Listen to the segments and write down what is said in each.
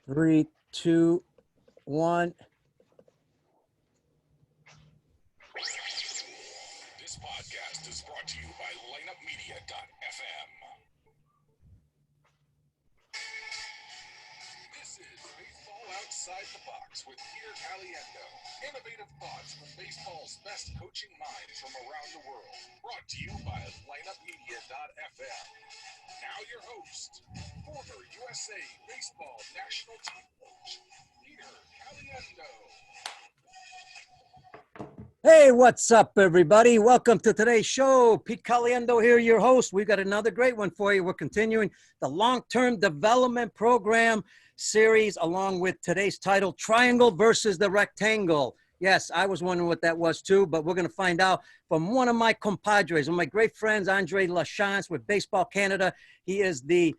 Three, two, one. This podcast is brought to you by lineupmedia.fm. This is Baseball Outside the Box with Peter Caliendo. Innovative thoughts from baseball's best coaching minds from around the world. Brought to you by lineupmedia.fm. Now your host, former USA Baseball National Team Coach, Peter Caliendo. Hey, what's up, everybody? Welcome to today's show. Pete Caliendo here, your host. We've got another great one for you. We're continuing the long-term development program series along with today's title, Triangle versus the Rectangle. Yes, I was wondering what that was too, but we're going to find out from one of my compadres, one of my great friends, Lachance with Baseball Canada. He is the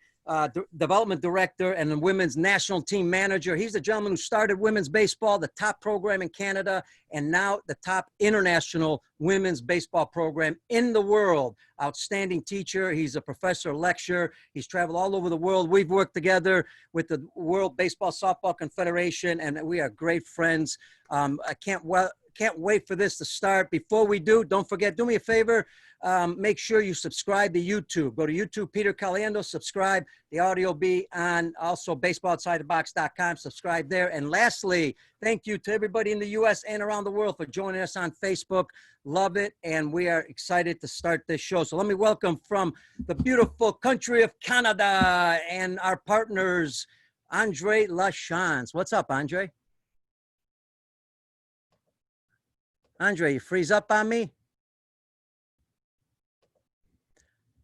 development director and the women's national team manager. He's the gentleman who started women's baseball, the top program in Canada, and now the top international women's baseball program in the world. Outstanding teacher. He's a professor, lecturer. He's traveled all over the world. We've worked together with the World Baseball Softball Confederation, and we are great friends. I can't wait for this to start. Before we do, don't forget, do me a favor. Make sure you subscribe to YouTube. Go to YouTube, Peter Caliendo, subscribe. The audio will be on also baseballoutsidethebox.com. Subscribe there. And lastly, thank you to everybody in the U.S. and around the world for joining us on Facebook. Love it. And we are excited to start this show. So let me welcome from the beautiful country of Canada and our partners, Andre Lachance. What's up, Andre? Andre, you freeze up on me?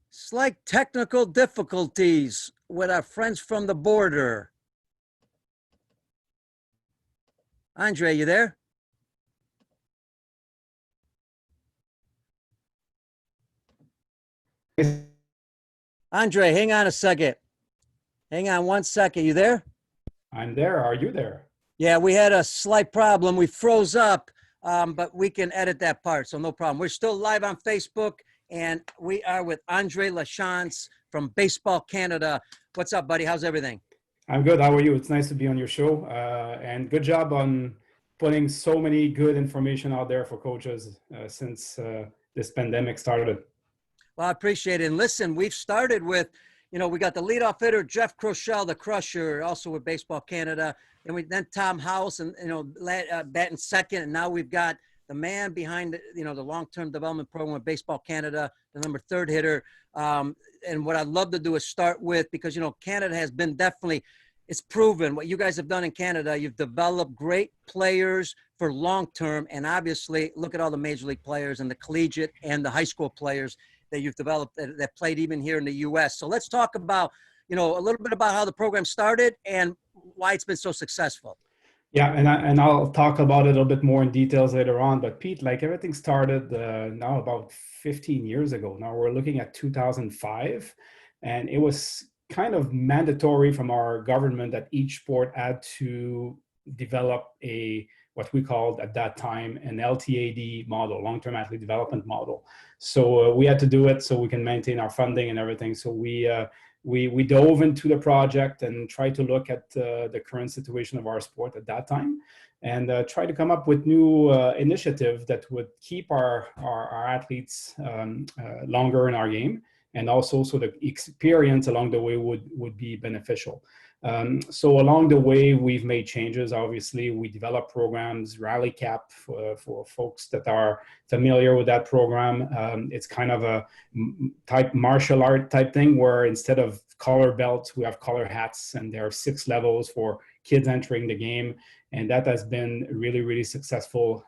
Slight technical difficulties with our friends from the border. Andre, you there? Andre, hang on a second. Hang on 1 second. You there? I'm there. Are you there? Yeah, we had a slight problem. We froze up, but we can edit that part, so no problem. We're still live on Facebook. And we are with Andre Lachance from Baseball Canada. What's up, buddy? How's everything? I'm good. How are you? It's nice to be on your show. And good job on putting so many good information out there for coaches since this pandemic started. Well, I appreciate it. And listen, we've started with, we got the leadoff hitter, Jeff Crochelle, the crusher, also with Baseball Canada. And then Tom House, and, batting second. And now we've got the man behind, the long-term development program with Baseball Canada, the number 3rd hitter. And what I'd love to do is start with, because, Canada has been definitely, it's proven what you guys have done in Canada. You've developed great players for long-term. And obviously, look at all the major league players and the collegiate and the high school players that you've developed that played even here in the U.S. So let's talk about, a little bit about how the program started and why it's been so successful. Yeah, and I'll talk about it a little bit more in details later on. But Pete, like everything started now about 15 years ago. Now we're looking at 2005, and it was kind of mandatory from our government that each sport had to develop what we called at that time an LTAD model, long-term athlete development model. So we had to do it so we can maintain our funding and everything. So we dove into the project and tried to look at the current situation of our sport at that time, and try to come up with new initiatives that would keep our athletes longer in our game, and also so the experience along the way would be beneficial. So along the way, we've made changes. Obviously, we developed programs, Rally Cap for folks that are familiar with that program. It's kind of a type martial art type thing where instead of collar belts, we have collar hats, and there are 6 levels for kids entering the game. And that has been really, really successful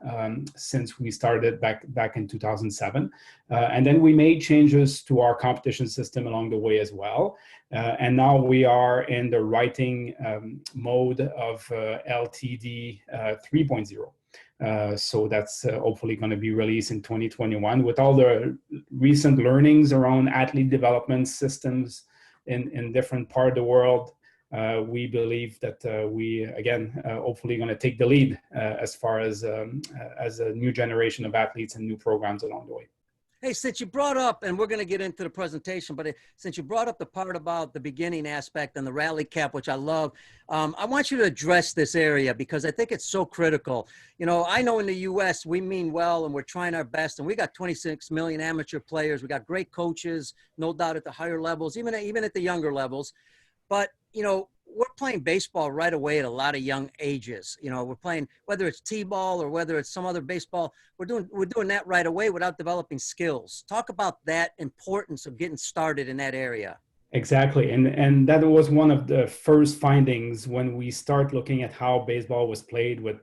since we started back in 2007. And then we made changes to our competition system along the way as well. And now we are in the writing mode of LTD 3.0. So that's hopefully going to be released in 2021 with all the recent learnings around athlete development systems in different parts of the world. We believe that we, again, hopefully going to take the lead as far as a new generation of athletes and new programs along the way. Hey, since you brought up, and we're going to get into the presentation, but since you brought up the part about the beginning aspect and the rally cap, which I love, I want you to address this area because I think it's so critical. You know, I know in the U.S. we mean well and we're trying our best, and we got 26 million amateur players. We got great coaches, no doubt at the higher levels, even at the younger levels. But, you know, we're playing baseball right away at a lot of young ages. You know, we're playing, whether it's T-ball or whether it's some other baseball, we're doing that right away without developing skills. Talk about that importance of getting started in that area. Exactly. And that was one of the first findings when we start looking at how baseball was played with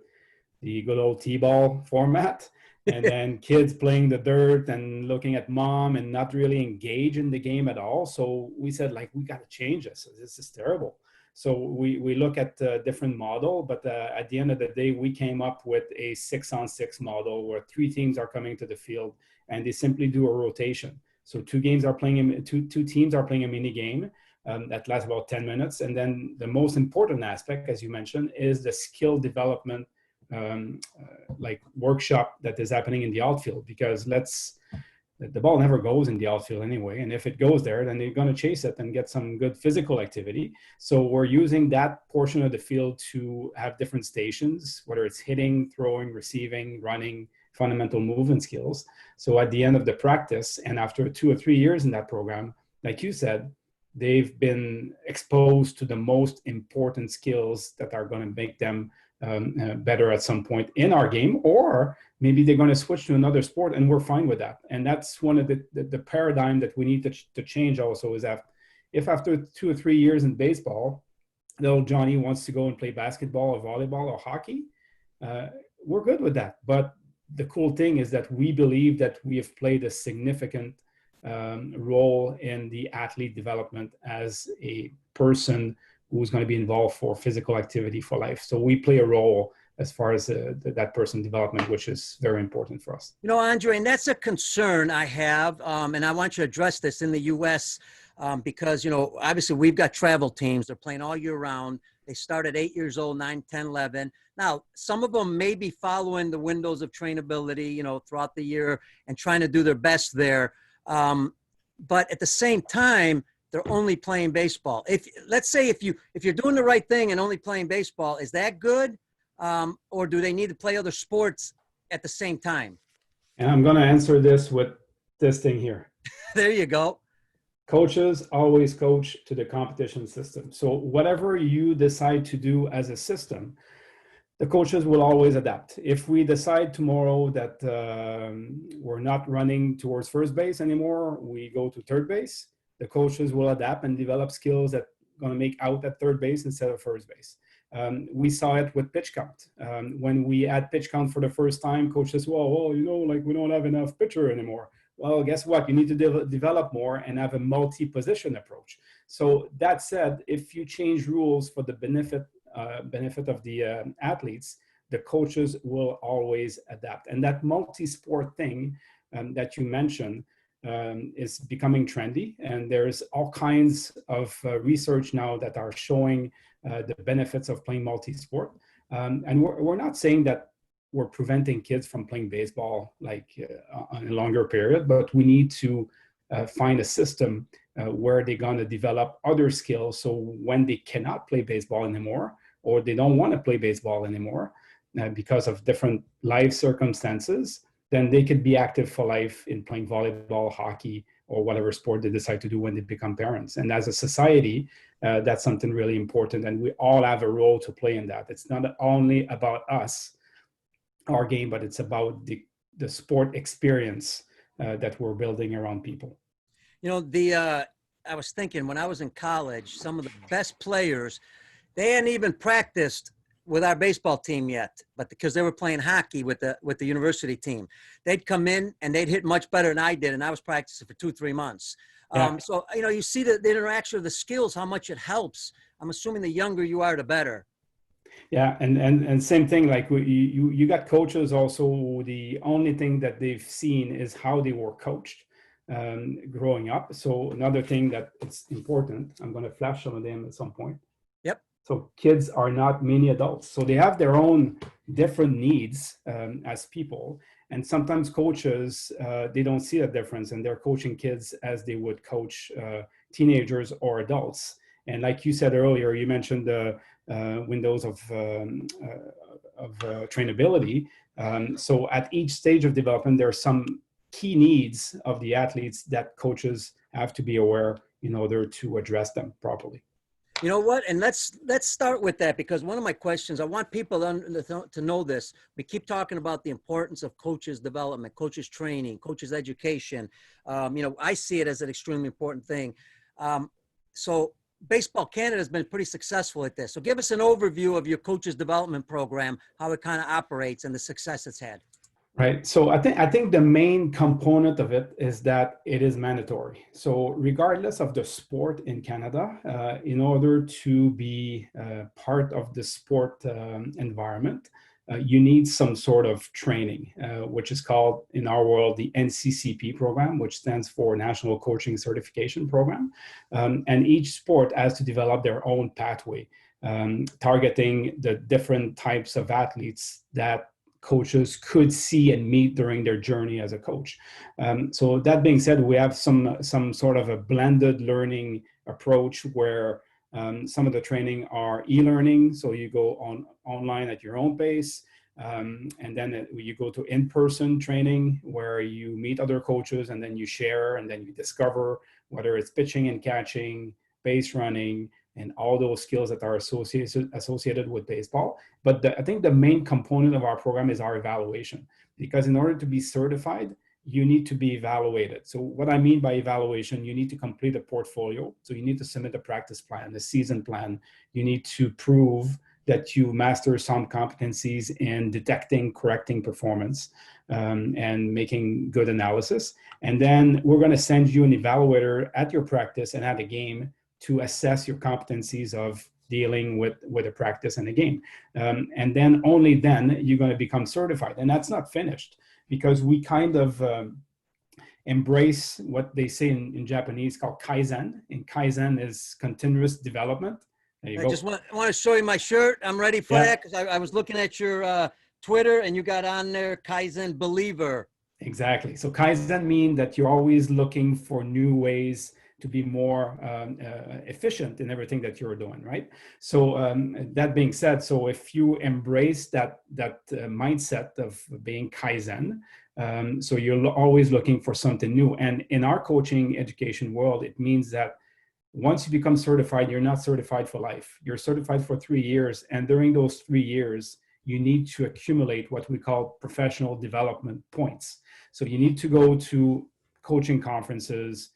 the good old T-ball format. And then kids playing the dirt and looking at mom and not really engage in the game at all. So we said, like, we got to change this. This is terrible. So we look at a different model, but at the end of the day, we came up with a 6-on-6 model where 3 teams are coming to the field and they simply do a rotation. So two teams are playing a mini game that lasts about 10 minutes. And then the most important aspect, as you mentioned, is the skill development like workshop that is happening in the outfield, because the ball never goes in the outfield anyway. And if it goes there, then they're going to chase it and get some good physical activity. So we're using that portion of the field to have different stations, whether it's hitting, throwing, receiving, running, fundamental movement skills. So at the end of the practice, and after 2 or 3 years in that program, like you said, they've been exposed to the most important skills that are going to make them better at some point in our game, or maybe they're going to switch to another sport, and we're fine with that. And that's one of the paradigm that we need to change also, is that if after 2 or 3 years in baseball, little Johnny wants to go and play basketball or volleyball or hockey, we're good with that. But the cool thing is that we believe that we have played a significant role in the athlete development as a person who's going to be involved for physical activity for life. So we play a role as far as that person development, which is very important for us. You know, Andre, and that's a concern I have, and I want you to address this in the U.S. Because, you know, obviously we've got travel teams. They're playing all year round. They start at 8 years old, 9, 10, 11. Now, some of them may be following the windows of trainability, you know, throughout the year and trying to do their best there. But at the same time, they're only playing baseball. Let's say if you're doing the right thing and only playing baseball, is that good? Or do they need to play other sports at the same time? And I'm going to answer this with this thing here. There you go. Coaches always coach to the competition system. So whatever you decide to do as a system, the coaches will always adapt. If we decide tomorrow that we're not running towards first base anymore, we go to third base, the coaches will adapt and develop skills that are going to make out at third base instead of first base. We saw it with pitch count. When we had pitch count for the first time, coaches, well, you know, like, we don't have enough pitcher anymore. Well, guess what? You need to develop more and have a multi-position approach. So that said, if you change rules for the benefit of the athletes, the coaches will always adapt. And that multi-sport thing that you mentioned is becoming trendy. And there's all kinds of research now that are showing the benefits of playing multi-sport. And we're not saying that we're preventing kids from playing baseball like on a longer period, but we need to find a system where they're going to develop other skills. So when they cannot play baseball anymore, or they don't want to play baseball anymore because of different life circumstances, then they could be active for life in playing volleyball, hockey, or whatever sport they decide to do when they become parents. And as a society, that's something really important. And we all have a role to play in that. It's not only about us, our game, but it's about the sport experience that we're building around people. You know, I was thinking when I was in college, some of the best players, they hadn't even practiced with our baseball team yet, but because they were playing hockey with the university team, they'd come in and they'd hit much better than I did. And I was practicing for 2-3 months. Yeah. So, you know, you see the interaction of the skills, how much it helps. I'm assuming the younger you are, the better. Yeah, and same thing, like you got coaches also, the only thing that they've seen is how they were coached growing up. So another thing that it's important, I'm going to flash some of them at some point. Yep. So kids are not mini adults. So they have their own different needs as people. And sometimes coaches, they don't see a difference, and they're coaching kids as they would coach teenagers or adults. And like you said earlier, you mentioned the windows of trainability. So at each stage of development, there are some key needs of the athletes that coaches have to be aware in order to address them properly. You know what? And let's start with that, because one of my questions, I want people to know this. We keep talking about the importance of coaches development, coaches training, coaches education. I see it as an extremely important thing. So Baseball Canada has been pretty successful at this. So give us an overview of your coaches development program, how it kind of operates and the success it's had. Right. So I think the main component of it is that it is mandatory. So regardless of the sport in Canada, in order to be part of the sport environment, you need some sort of training, which is called in our world the NCCP program, which stands for National Coaching Certification Program. And each sport has to develop their own pathway, targeting the different types of athletes that coaches could see and meet during their journey as a coach. So that being said, we have some sort of a blended learning approach where some of the training are e-learning, so you go online at your own pace, and then you go to in-person training where you meet other coaches and then you share and then you discover whether it's pitching and catching, base running, and all those skills that are associated with baseball. But I think the main component of our program is our evaluation, because in order to be certified, you need to be evaluated. So what I mean by evaluation, you need to complete a portfolio. So you need to submit a practice plan, a season plan. You need to prove that you master some competencies in detecting, correcting performance, and making good analysis. And then we're going to send you an evaluator at your practice and at a game to assess your competencies of dealing with a practice and a game. And then only then you're going to become certified. And that's not finished, because we kind of embrace what they say in Japanese called Kaizen. And Kaizen is continuous development. There you go. I want to show you my shirt. I'm ready for that, because I was looking at your Twitter and you got on there Kaizen Believer. Exactly. So Kaizen means that you're always looking for new ways to be more efficient in everything that you're doing, right? So that being said, so if you embrace that mindset of being Kaizen, so you're always looking for something new. And in our coaching education world, it means that once you become certified, you're not certified for life. You're certified for 3 years. And during those 3 years, you need to accumulate what we call professional development points. So you need to go to coaching conferences,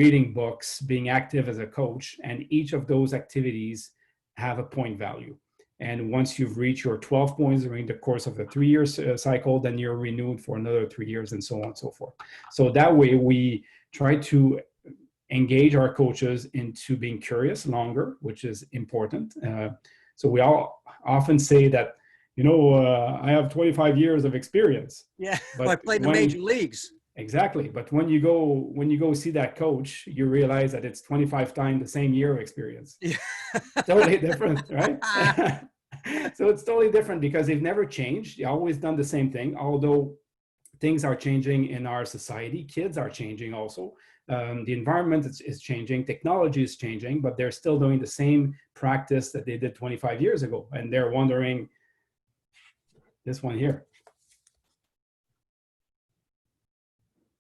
reading books, being active as a coach, and each of those activities have a point value. And once you've reached your 12 points during the course of the 3-year cycle, then you're renewed for another 3 years, and so on and so forth. So that way we try to engage our coaches into being curious longer, which is important. So we all often say that, I have 25 years of experience. Yeah, but I played in the major leagues. Exactly. But when you go see that coach, you realize that it's 25 times the same year of experience. Yeah. Totally different, right? So it's totally different because they've never changed. They've always done the same thing, although things are changing in our society. Kids are changing also. The environment is changing. Technology is changing, but they're still doing the same practice that they did 25 years ago. And they're wondering, this one here.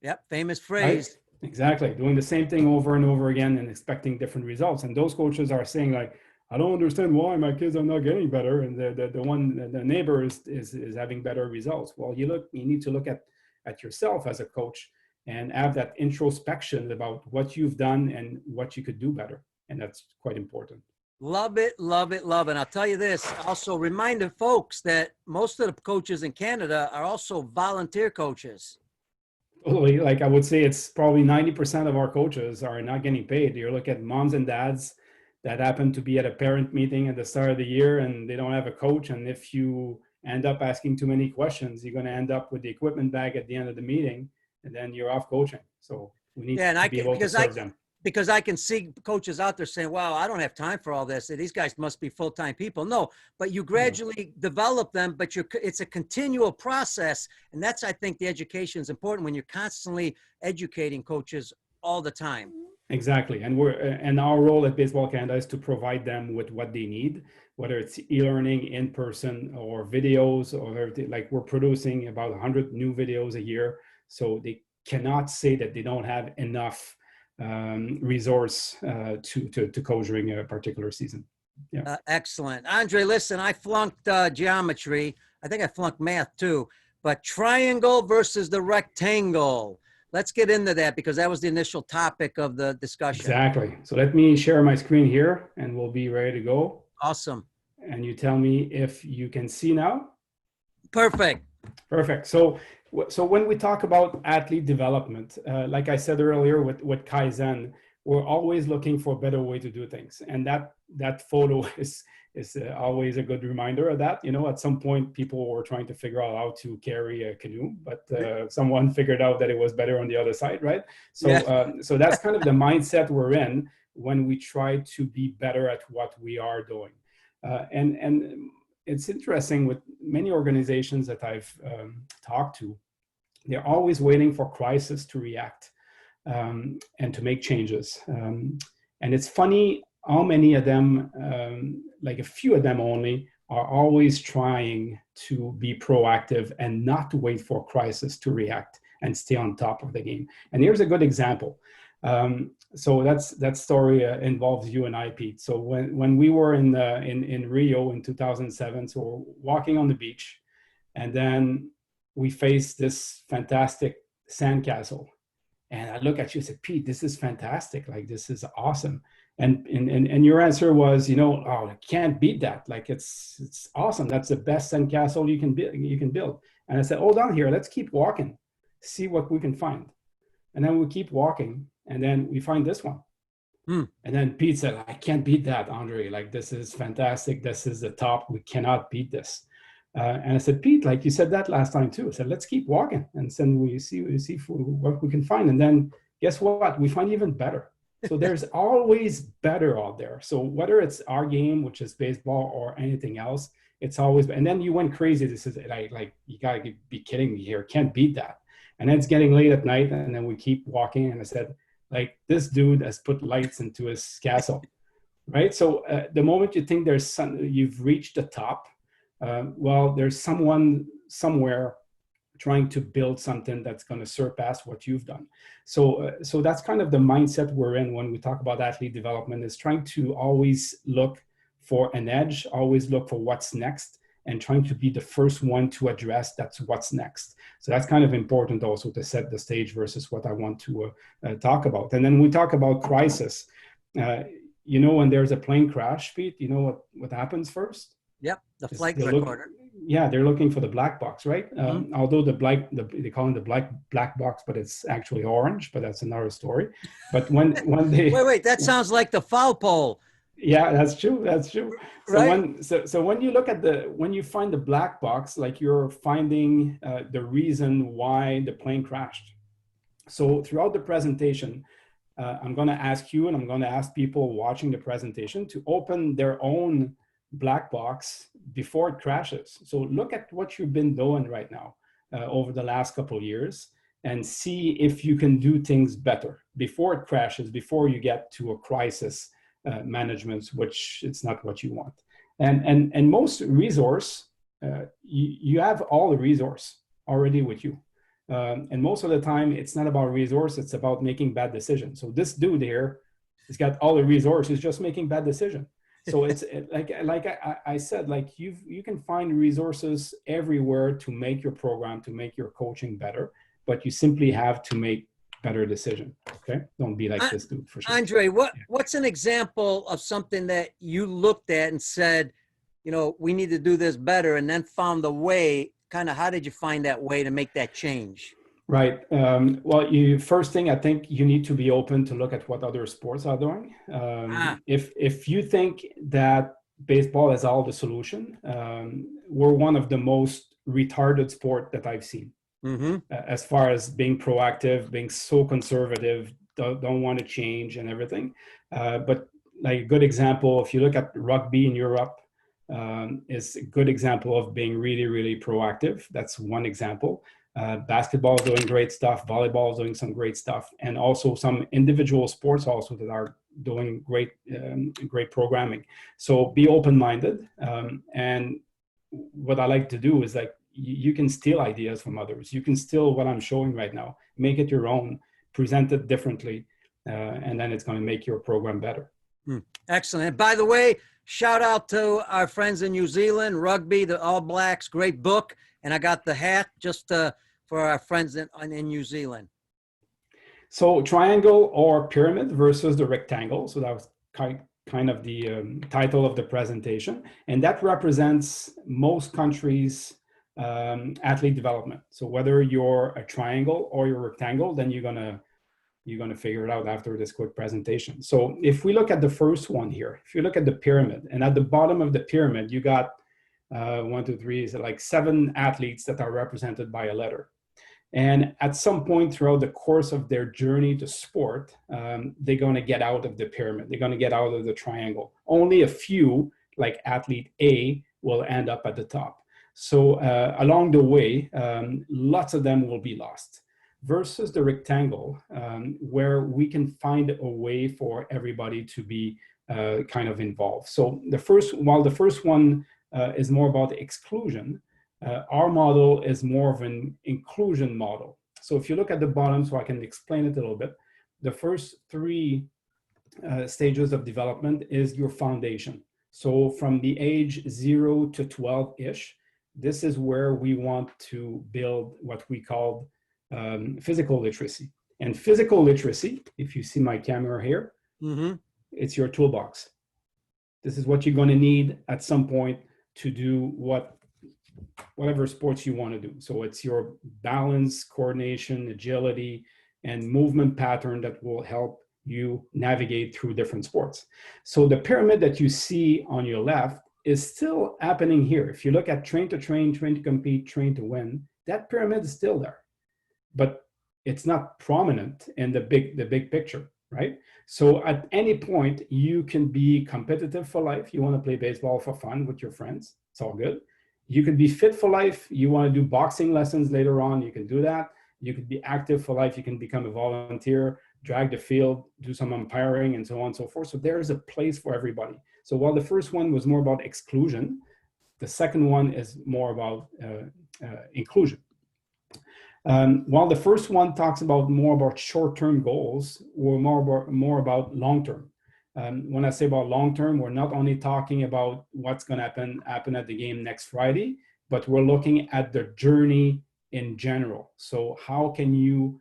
Yep, famous phrase. Right? Exactly. Doing the same thing over and over again and expecting different results. And those coaches are saying, like, I don't understand why my kids are not getting better, and the neighbor is having better results. Well, you need to look at yourself as a coach and have that introspection about what you've done and what you could do better. And that's quite important. Love it, love it, love it. And I'll tell you this, also remind the folks that most of the coaches in Canada are also volunteer coaches. Totally. Like I would say it's probably 90% of our coaches are not getting paid. You look at moms and dads that happen to be at a parent meeting at the start of the year and they don't have a coach. And if you end up asking too many questions, you're going to end up with the equipment bag at the end of the meeting, and then you're off coaching. So we need to be able to serve them. because I can see coaches out there saying, wow, I don't have time for all this. These guys must be full-time people. No, but you gradually develop them, but it's a continual process. And that's, I think, the education is important when you're constantly educating coaches all the time. Exactly. And our role at Baseball Canada is to provide them with what they need, whether it's e-learning, in person, or videos, or everything. Like, we're producing about 100 new videos a year. So they cannot say that they don't have enough resource to coach during a particular season. Yeah. Excellent. Andre, listen, I flunked geometry. I think I flunked math too, but triangle versus the rectangle. Let's get into that because that was the initial topic of the discussion. Exactly. So let me share my screen here and we'll be ready to go. Awesome. And you tell me if you can see now. Perfect. Perfect. So when we talk about athlete development, like I said earlier with Kaizen, we're always looking for a better way to do things. And that photo is always a good reminder of that. You know, at some point, people were trying to figure out how to carry a canoe, but someone figured out that it was better on the other side, right? So, yeah. So that's kind of the mindset we're in when we try to be better at what we are doing. And it's interesting with many organizations that I've talked to, they're always waiting for crisis to react and to make changes. And it's funny how many of them, like a few of them only, are always trying to be proactive and not to wait for crisis to react and stay on top of the game. And here's a good example. So that story involves you and I, Pete. So when we were in Rio in 2007, so we're walking on the beach, and then we faced this fantastic sandcastle. And I look at you and say, Pete, this is fantastic. Like, this is awesome. And your answer was, oh, I can't beat that. Like, it's awesome. That's the best sandcastle you can build. And I said, hold on here. Let's keep walking, see what we can find. And then we keep walking, and then we find this one. And then Pete said, I can't beat that, Andre. Like, this is fantastic. This is the top. We cannot beat this. And I said, Pete, like you said that last time too. I said, let's keep walking, and then we see what we can find. And then guess what? We find even better. So there's always better out there. So whether it's our game, which is baseball, or anything else, it's always. And then you went crazy. This is like you gotta be kidding me here. Can't beat that. And then it's getting late at night, and then we keep walking. And I said, like, this dude has put lights into his castle, right? So the moment you think you've reached the top, well, there's someone somewhere trying to build something that's going to surpass what you've done. So that's kind of the mindset we're in when we talk about athlete development, is trying to always look for an edge, always look for what's next, and trying to be the first one to address that's what's next. So that's kind of important also to set the stage versus what I want to talk about. And then we talk about crisis. When there's a plane crash, Pete, you know what happens first? Yep, the flight recorder. They're looking for the black box, right? Although they call it the black box, but it's actually orange. But that's another story. But when they wait, that sounds like the foul pole. Yeah, that's true. So right? when you look at when you find the black box, like, you're finding the reason why the plane crashed. So throughout the presentation, I'm going to ask you, and I'm going to ask people watching the presentation to open their own black box before it crashes. So look at what you've been doing right now over the last couple of years, and see if you can do things better before it crashes, before you get to a crisis management, which it's not what you want. And most resource, you have all the resource already with you. And most of the time, it's not about resource, it's about making bad decisions. So this dude here has got all the resource, he's just making bad decisions. So it's like I said, like, you can find resources everywhere to make your program, to make your coaching better, but you simply have to make better decision. Okay, don't be like this dude, for sure. Andre, what's an example of something that you looked at and said, we need to do this better, and then found the way? Kind of, how did you find that way to make that change? Right. Well, first thing, I think you need to be open to look at what other sports are doing. If you think that baseball is all the solution, we're one of the most retarded sport that I've seen. As far as being proactive, being so conservative, don't want to change and everything. But like a good example, if you look at rugby in Europe, is a good example of being really, really proactive. That's one example. Basketball is doing great stuff. Volleyball is doing some great stuff, and also some individual sports also that are doing great programming. So be open-minded. And what I like to do is like you can steal ideas from others. You can steal what I'm showing right now, make it your own, present it differently, and then it's going to make your program better. Excellent. And by the way, shout out to our friends in New Zealand, rugby, the All Blacks, great book. And I got the hat just for our friends in New Zealand. So triangle or pyramid versus the rectangle. So that was kind of the title of the presentation. And that represents most countries' athlete development. So whether you're a triangle or you're a rectangle, then you're gonna figure it out after this quick presentation. So if we look at the first one here, if you look at the pyramid, and at the bottom of the pyramid, you got 1, 2, 3, is like 7 athletes that are represented by a letter. And at some point throughout the course of their journey to sport, they're going to get out of the pyramid. They're going to get out of the triangle. Only a few, like athlete A, will end up at the top. So along the way, lots of them will be lost. Versus the rectangle, where we can find a way for everybody to be kind of involved. So while the first one is more about exclusion, our model is more of an inclusion model. So if you look at the bottom, so I can explain it a little bit, the first 3 stages of development is your foundation. So from the age 0 to 12-ish, this is where we want to build what we call physical literacy. And physical literacy, if you see my camera here, it's your toolbox. This is what you're going to need at some point to do whatever sports you want to do. So it's your balance, coordination, agility, and movement pattern that will help you navigate through different sports. So the pyramid that you see on your left is still happening here. If you look at train to train, train to compete, train to win, that pyramid is still there, but it's not prominent in the big picture, right? So at any point, you can be competitive for life. You want to play baseball for fun with your friends. It's all good. You could be fit for life. You want to do boxing lessons later on. You can do that. You could be active for life. You can become a volunteer, drag the field, do some umpiring, and so on and so forth. So there's a place for everybody. So while the first one was more about exclusion, the second one is more about inclusion. While the first one talks more about short-term goals, we're more about long-term. When I say about long-term, we're not only talking about what's going to happen at the game next Friday, but we're looking at the journey in general. So how can you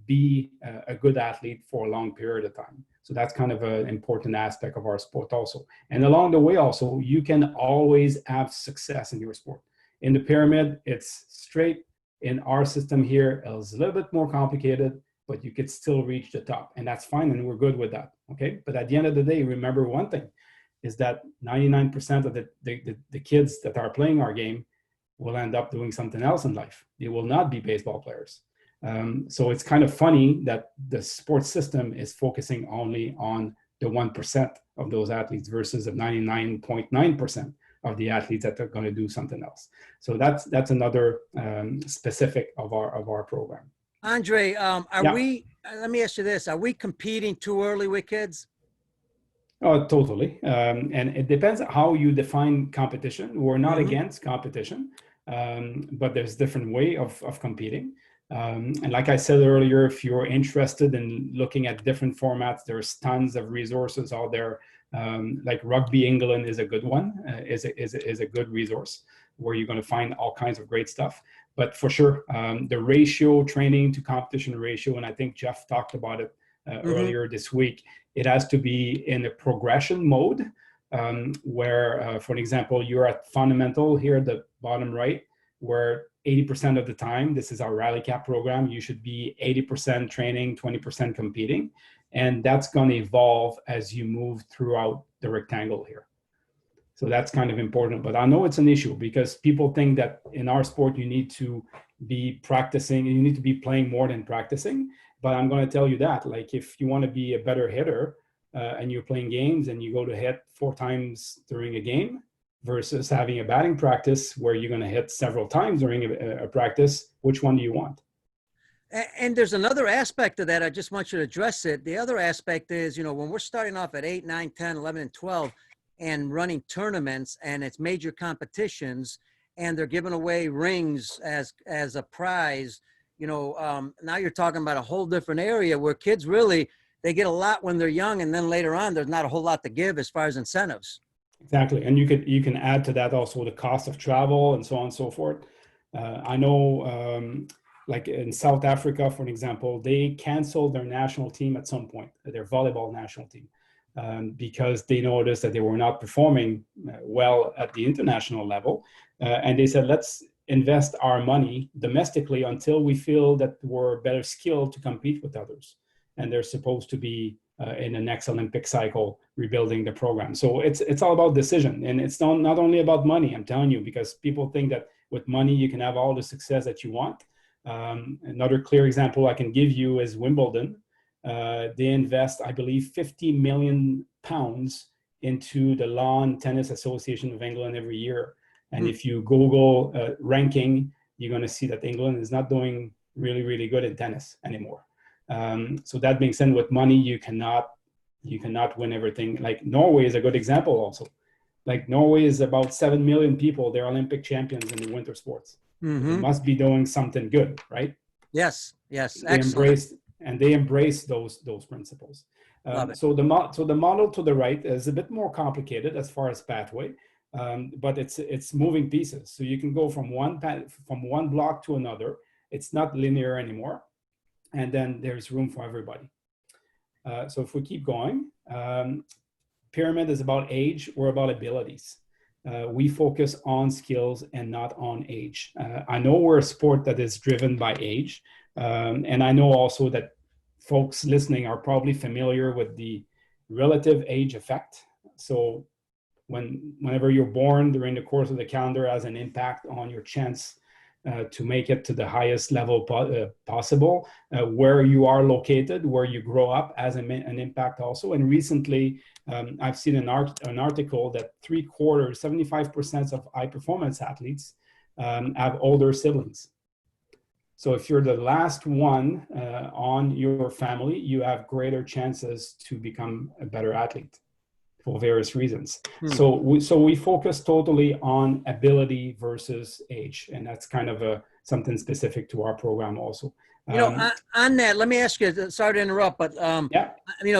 be a good athlete for a long period of time? So that's kind of an important aspect of our sport also. And along the way also, you can always have success in your sport. In the pyramid, it's straight. In our system here, it's a little bit more complicated, but you could still reach the top, and that's fine, and we're good with that, okay? But at the end of the day, remember one thing, is that 99% of the kids that are playing our game will end up doing something else in life. They will not be baseball players. So it's kind of funny that the sports system is focusing only on the 1% of those athletes versus the 99.9% of the athletes that are going to do something else. So that's another specific of our program. Andre, let me ask you this, are we competing too early with kids? Oh, totally. And it depends how you define competition. We're not against competition, but there's different way of competing. And like I said earlier, if you're interested in looking at different formats, there's tons of resources out there. Like Rugby England is a good one, is a good resource where you're going to find all kinds of great stuff. But for sure, the ratio, training to competition ratio, and I think Jeff talked about it earlier this week, it has to be in a progression mode where, for example, you're at fundamental here at the bottom right, where 80% of the time, this is our Rally Cap program, you should be 80% training, 20% competing. And that's going to evolve as you move throughout the rectangle here. So that's kind of important. But I know it's an issue because people think that in our sport, you need to be practicing, you need to be playing more than practicing. But I'm going to tell you that, like, if you want to be a better hitter and you're playing games and you go to hit 4 times during a game versus having a batting practice where you're going to hit several times during a practice, which one do you want? And there's another aspect of that. I just want you to address it. The other aspect is, when we're starting off at 8, 9, 10, 11, and 12 and running tournaments and it's major competitions and they're giving away rings as a prize, now you're talking about a whole different area where kids really, they get a lot when they're young. And then later on, there's not a whole lot to give as far as incentives. Exactly. And you can add to that also the cost of travel and so on and so forth. I know, like in South Africa, for an example, they canceled their national team at some point, their volleyball national team, because they noticed that they were not performing well at the international level. And they said, let's invest our money domestically until we feel that we're better skilled to compete with others. And they're supposed to be in the next Olympic cycle rebuilding the program. So it's all about decision, and it's not only about money. I'm telling you, because people think that with money you can have all the success that you want. Another clear example I can give you is Wimbledon. They invest, I believe, 50 million pounds into the Lawn Tennis Association of England every year. And if you Google ranking, you're going to see that England is not doing really, really good in tennis anymore. So that being said, with money, you cannot win everything. Like Norway is a good example also. Like Norway is about 7 million people. They're Olympic champions in the winter sports. Mm-hmm. They must be doing something good, right? Yes. They embrace those principles. So the model to the right is a bit more complicated as far as pathway, but it's moving pieces. So you can go from one block to another. It's not linear anymore. And then there's room for everybody. So if we keep going, pyramid is about age or about abilities. We focus on skills and not on age. I know we're a sport that is driven by age. And I know also that folks listening are probably familiar with the relative age effect. So whenever you're born during the course of the calendar has an impact on your chance to make it to the highest level possible. Where you are located, where you grow up has an impact also. And recently, I've seen an article that 75% of high performance athletes have older siblings. So if you're the last one on your family, you have greater chances to become a better athlete for various reasons. So we focus totally on ability versus age, and that's kind of something specific to our program also. On that, let me ask you, sorry to interrupt, but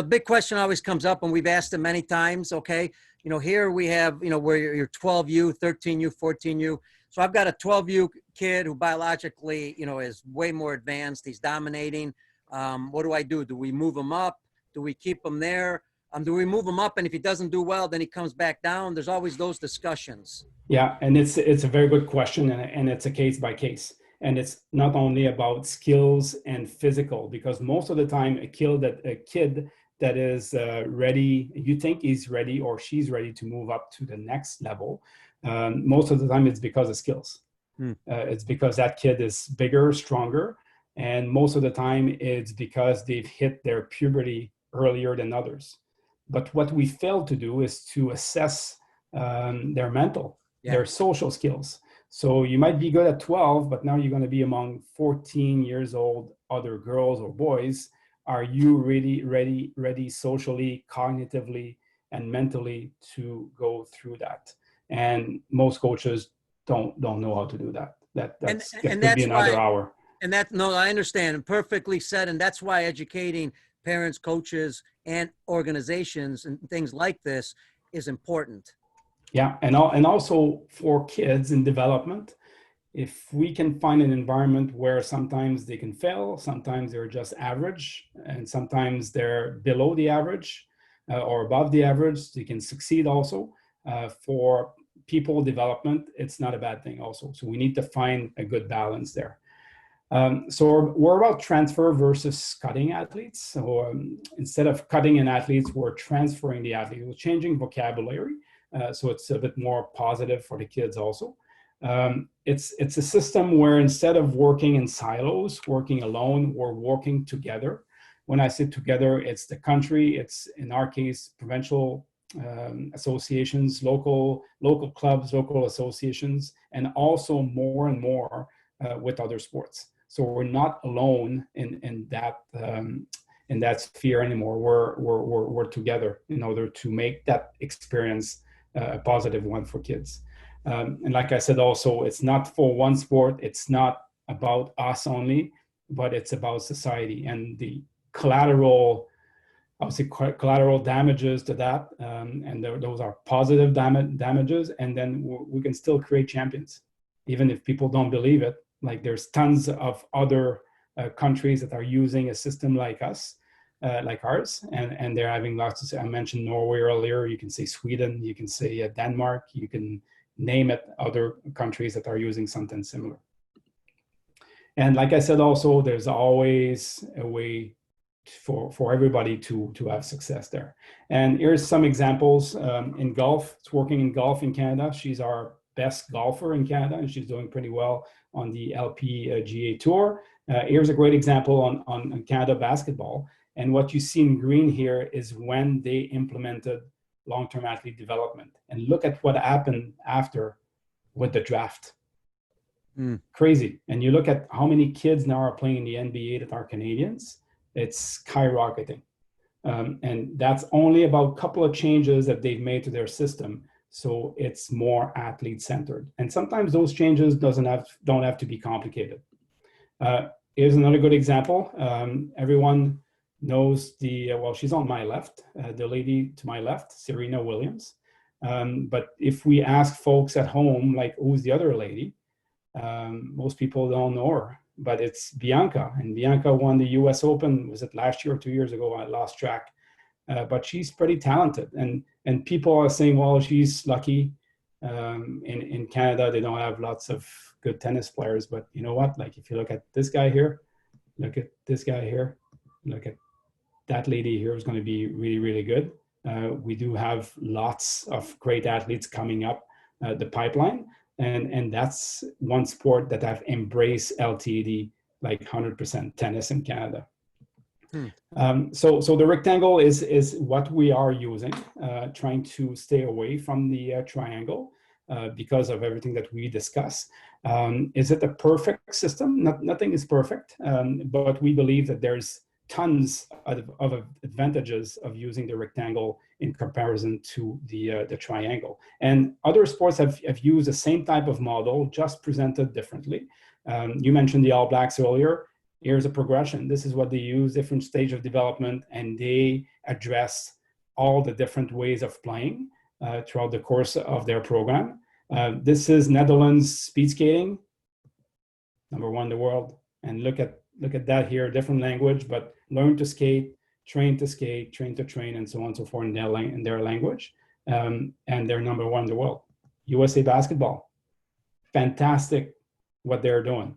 big question always comes up, and we've asked it many times. Okay, here we have, where you're 12U, 13U, 14U. So I've got a 12U kid who biologically, is way more advanced. He's dominating. What do I do? Do we move him up? Do we keep him there? Do we move him up? And if he doesn't do well, then he comes back down. There's always those discussions. Yeah, and it's a very good question, and it's a case by case. And it's not only about skills and physical, because most of the time a kid that is ready, you think he's ready or she's ready to move up to the next level. Most of the time it's because of skills. It's because that kid is bigger, stronger. And most of the time it's because they've hit their puberty earlier than others. But what we fail to do is to assess their mental, their social skills. So you might be good at 12, but now you're going to be among 14 years old other girls or boys. Are you really ready socially, cognitively, and mentally to go through that? And most coaches don't know how to do that. That could be another hour. And I understand, perfectly said. And that's why educating parents, coaches, and organizations and things like this is important. Yeah, and also for kids in development, if we can find an environment where sometimes they can fail, sometimes they're just average, and sometimes they're below the average or above the average, they can succeed also. For people development, it's not a bad thing also. So we need to find a good balance there. So we're about transfer versus cutting athletes. So instead of cutting an athlete, we're transferring the athlete. We're changing vocabulary. So it's a bit more positive for the kids also. It's a system where instead of working in silos, working alone, we're working together. When I say together, it's the country, it's in our case, provincial associations, local clubs, local associations, and also more and more with other sports. So we're not alone in that sphere anymore. We're together in order to make that experience a positive one for kids. And like I said, also, it's not for one sport. It's not about us only, but it's about society and the collateral, obviously, collateral damages to that. And those are positive damages. And then we can still create champions, even if people don't believe it. Like there's tons of other countries that are using a system like us, like ours, and they're having lots of, I mentioned Norway earlier, you can say Sweden, you can say Denmark, you can name it, other countries that are using something similar. And like I said, also, there's always a way for everybody to have success there. And here's some examples in golf. It's working in golf in Canada. She's our best golfer in Canada, and she's doing pretty well on the LPGA Tour. Here's a great example on Canada basketball. And what you see in green here is when they implemented long-term athlete development. And look at what happened after with the draft. Crazy. And you look at how many kids now are playing in the NBA that are Canadians, it's skyrocketing. And that's only about a couple of changes that they've made to their system. So it's more athlete-centered. And sometimes those changes don't have to be complicated. Here's another good example. Everyone knows well, she's on my left, the lady to my left, Serena Williams. But if we ask folks at home, like, who's the other lady? Most people don't know her, but it's Bianca. And Bianca won the US Open, was it last year or 2 years ago? I lost track. But she's pretty talented. And people are saying, well, she's lucky. In Canada, they don't have lots of good tennis players. But you know what? Like, if you look at this guy here, look at this guy here, look at that lady here is going to be really, really good. We do have lots of great athletes coming up the pipeline. And that's one sport that I've embraced LTAD like 100%, tennis in Canada. So the rectangle is what we are using, trying to stay away from the triangle because of everything that we discuss. Is it a perfect system? Nothing is perfect, but we believe that there's tons of advantages of using the rectangle in comparison to the triangle. And other sports have used the same type of model, just presented differently. You mentioned the All Blacks earlier. Here's a progression. This is what they use, different stage of development, and they address all the different ways of playing throughout the course of their program. This is Netherlands speed skating, #1 in the world. And look at that here, different language, but learn to skate, train to skate, train to train, and so on and so forth in their language. And they're #1 in the world. USA basketball, fantastic what they're doing.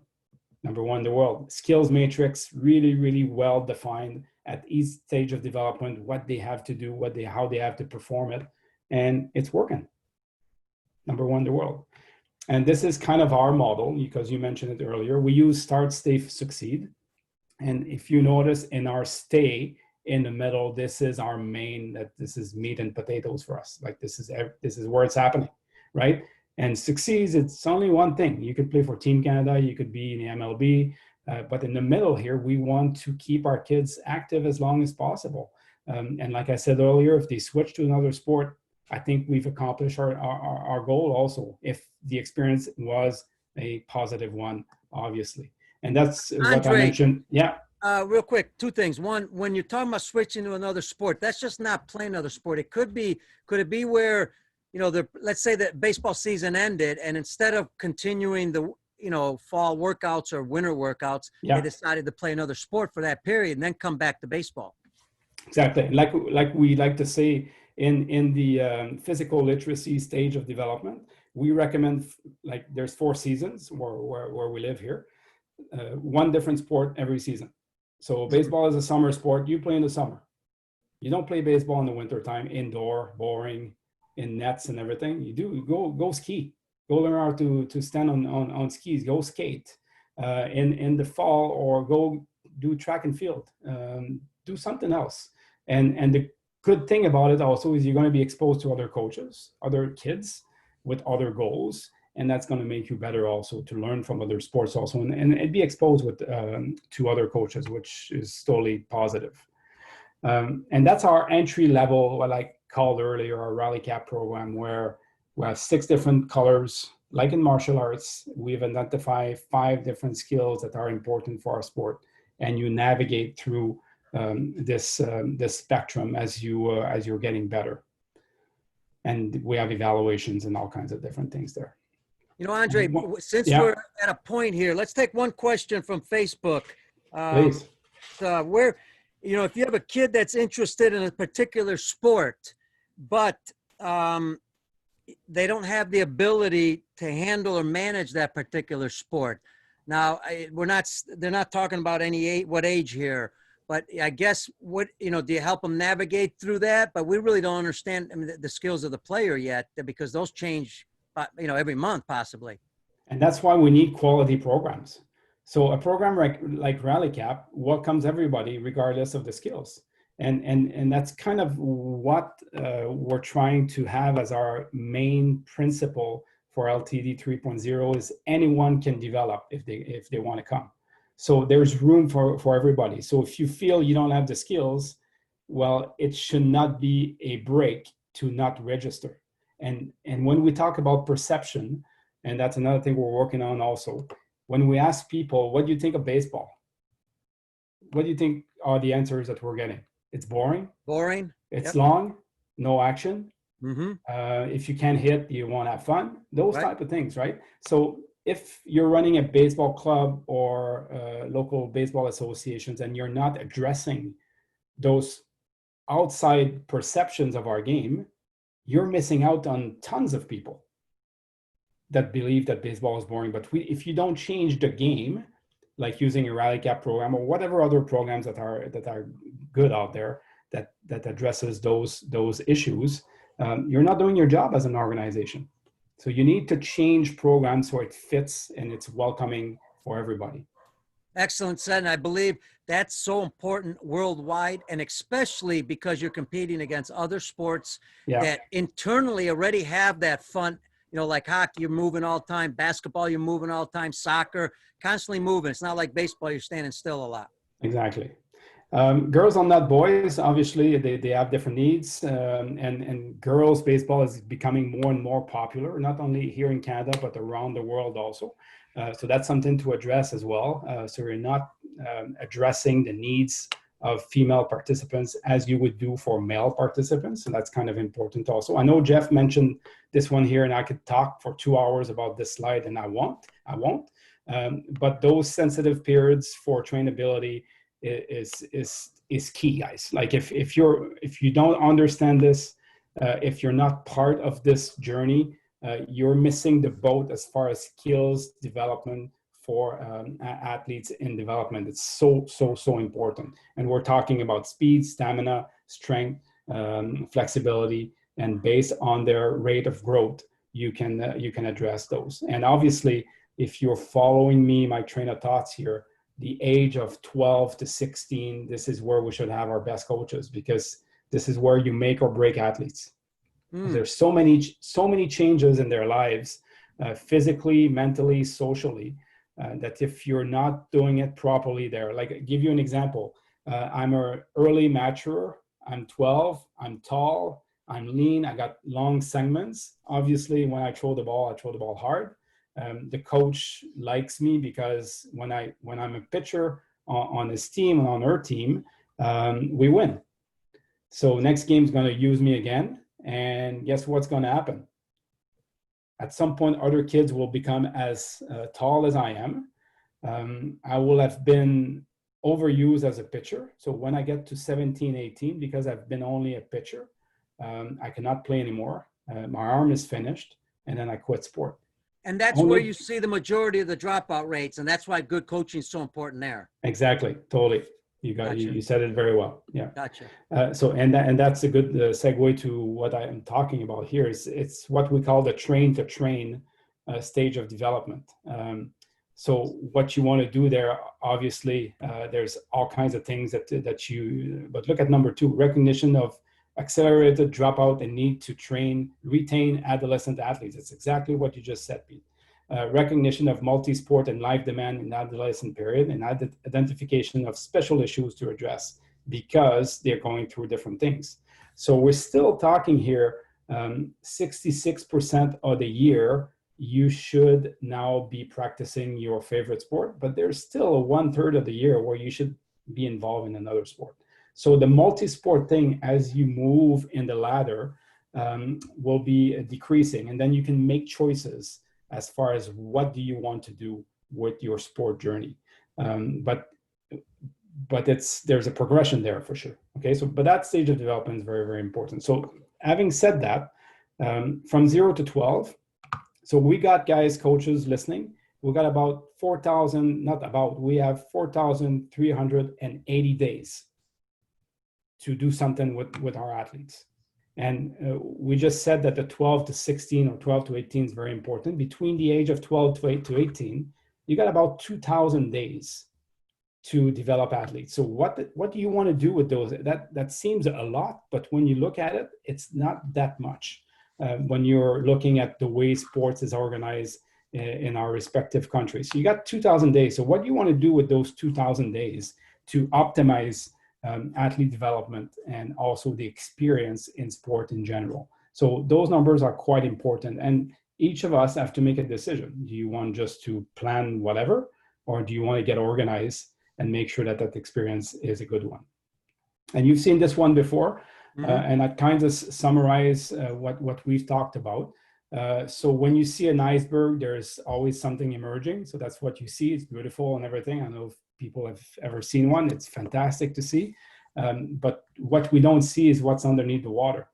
#1 in the world. Skills matrix, really, really well defined at each stage of development, what they have to do, how they have to perform it, and it's working. #1 in the world. And this is kind of our model, because you mentioned it earlier. We use start, stay, succeed. And if you notice in our stay in the middle, this is our main, that this is meat and potatoes for us. Like this is where it's happening, right? And succeeds, it's only one thing. You could play for Team Canada, you could be in the MLB, but in the middle here, we want to keep our kids active as long as possible. And like I said earlier, if they switch to another sport, I think we've accomplished our goal also, if the experience was a positive one, obviously. And that's Andre, what I mentioned. Yeah. Real quick, two things. One, when you're talking about switching to another sport, that's just not playing another sport. Could it be where, let's say that baseball season ended, and instead of continuing the, fall workouts or winter workouts, they decided to play another sport for that period and then come back to baseball. Exactly. Like we like to say in the physical literacy stage of development, we recommend, like, there's 4 seasons where we live here, one different sport every season. So baseball is a summer sport. You play in the summer. You don't play baseball in the winter time, indoor, boring, in nets and everything. You go ski. Go learn how to stand on skis. Go skate in the fall, or go do track and field. Do something else. And the good thing about it also is you're going to be exposed to other coaches, other kids with other goals, and that's going to make you better also to learn from other sports also, and be exposed with to other coaches, which is totally positive. And that's our entry level, what I called earlier, our Rally Cap program, where we have 6 different colors. Like in martial arts, we've identified 5 different skills that are important for our sport, and you navigate through this spectrum as you're getting better. And we have evaluations and all kinds of different things there. You know, Andre, since Yeah. we're at a point here, let's take one question from Facebook. Please. Where, you know, if you have a kid that's interested in a particular sport, but they don't have the ability to handle or manage that particular sport. Now, they're not talking about what age here, but I guess do you help them navigate through that? But we really don't understand the skills of the player yet, because those change, every month possibly. And that's why we need quality programs. So a program like Rally Cap welcomes everybody regardless of the skills. And that's kind of what we're trying to have as our main principle for LTD 3.0 is anyone can develop if they want to come. So there's room for everybody. So if you feel you don't have the skills, well, it should not be a break to not register. And when we talk about perception, and that's another thing we're working on also, when we ask people, what do you think of baseball? What do you think are the answers that we're getting? It's boring. Boring. It's long. No action. Mm-hmm. If you can't hit, you won't have fun. Those Right. type of things, right? So if you're running a baseball club or local baseball associations and you're not addressing those outside perceptions of our game, you're missing out on tons of people that believe that baseball is boring. But if you don't change the game, like using a Rally Cap program or whatever other programs that are good out there that addresses those issues, you're not doing your job as an organization. So you need to change programs so it fits and it's welcoming for everybody. Excellent said. And I believe that's so important worldwide, and especially because you're competing against other sports that internally already have that fun. Like hockey, you're moving all the time. Basketball, you're moving all the time. Soccer, constantly moving. It's not like baseball, you're standing still a lot. Exactly. Girls are not boys. Obviously, they have different needs. And girls baseball is becoming more and more popular, not only here in Canada, but around the world also. So that's something to address as well. So we're not addressing the needs of female participants as you would do for male participants. And that's kind of important also. I know Jeff mentioned this one here, and I could talk for 2 hours about this slide, and I won't. But those sensitive periods for trainability is key, guys. Like if you don't understand this, if you're not part of this journey, you're missing the boat as far as skills development for athletes in development. It's so important. And we're talking about speed, stamina, strength, flexibility, and based on their rate of growth, you can address those. And obviously, if you're following me, my train of thoughts here, the age of 12 to 16, this is where we should have our best coaches, because this is where you make or break athletes. There's so many changes in their lives, physically, mentally, socially, that if you're not doing it properly there, like I'll give you an example. I'm an early maturer. I'm 12. I'm tall. I'm lean. I got long segments. Obviously, when I throw the ball hard. The coach likes me because when I'm a pitcher on his team and on her team, we win. So next game's going to use me again. And guess what's going to happen? At some point, other kids will become as tall as I am. I will have been overused as a pitcher. So when I get to 17, 18, because I've been only a pitcher, I cannot play anymore. My arm is finished, and then I quit sport. And that's where you see the majority of the dropout rates, and that's why good coaching is so important there. Exactly, totally. Gotcha. You said it very well. Yeah. Gotcha. So that's a good segue to what I am talking about here. It's what we call the train to train stage of development. So what you want to do there, obviously, there's all kinds of things but look at number 2, recognition of accelerated dropout and need to retain adolescent athletes. It's exactly what you just said, Pete. Recognition of multi-sport and life demand in adolescent period, and identification of special issues to address because they're going through different things. So we're still talking here, 66% of the year, you should now be practicing your favorite sport, but there's still a 1/3 of the year where you should be involved in another sport. So the multi-sport thing, as you move in the ladder, will be decreasing, and then you can make choices as far as what do you want to do with your sport journey. But there's a progression there for sure. Okay, so but that stage of development is very, very important. So having said that, from 0 to 12, so we got guys, coaches listening. We got about 4,380 days to do something with our athletes. And we just said that the 12 to 16 or 12 to 18 is very important. Between the age of 12 to 18, you got about 2,000 days to develop athletes. So what do you want to do with those? That seems a lot, but when you look at it, it's not that much. When you're looking at the way sports is organized in our respective countries. So you got 2,000 days. So what do you want to do with those 2,000 days to optimize athlete development and also the experience in sport in general? So those numbers are quite important. And each of us have to make a decision. Do you want just to plan whatever, or do you want to get organized and make sure that experience is a good one? And you've seen this one before. And I kind of summarize what we've talked about. So when you see an iceberg, there's always something emerging. So that's what you see. It's beautiful and everything. I know if people have ever seen one. It's fantastic to see. But what we don't see is what's underneath the water.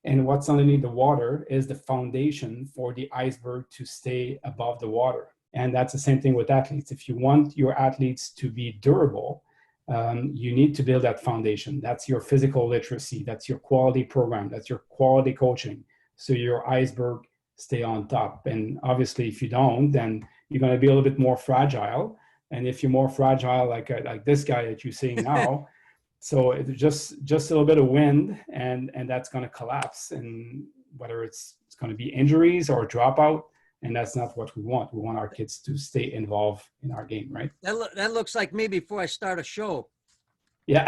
And what's underneath the water is the foundation for the iceberg to stay above the water. And that's the same thing with athletes. If you want your athletes to be durable, you need to build that foundation. That's your physical literacy. That's your quality program. That's your quality coaching. So your iceberg stay on top. And obviously, if you don't, then you're going to be a little bit more fragile. And if you're more fragile, like this guy that you're seeing now, so it's just a little bit of wind, and that's going to collapse. And whether it's going to be injuries or dropout, and that's not what we want. We want our kids to stay involved in our game, right? That looks like me before I start a show. Yeah.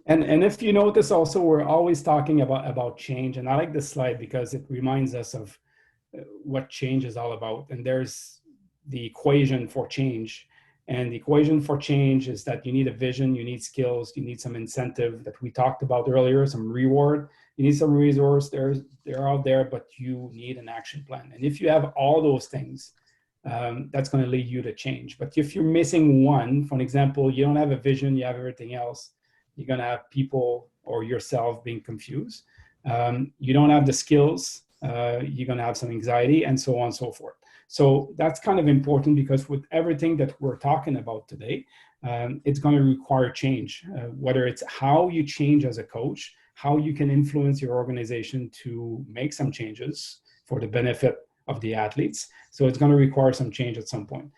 And if you notice also, we're always talking about change. And I like this slide because it reminds us of what change is all about. And there's the equation for change. And the equation for change is that you need a vision, you need skills, you need some incentive that we talked about earlier, some reward, you need some resource. They're out there, but you need an action plan. And if you have all those things, that's going to lead you to change. But if you're missing one, for example, you don't have a vision, you have everything else, you're going to have people or yourself being confused. You don't have the skills, you're going to have some anxiety, and so on and so forth. So that's kind of important because with everything that we're talking about today, it's going to require change, whether it's how you change as a coach, how you can influence your organization to make some changes for the benefit of the athletes. So it's going to require some change at some point.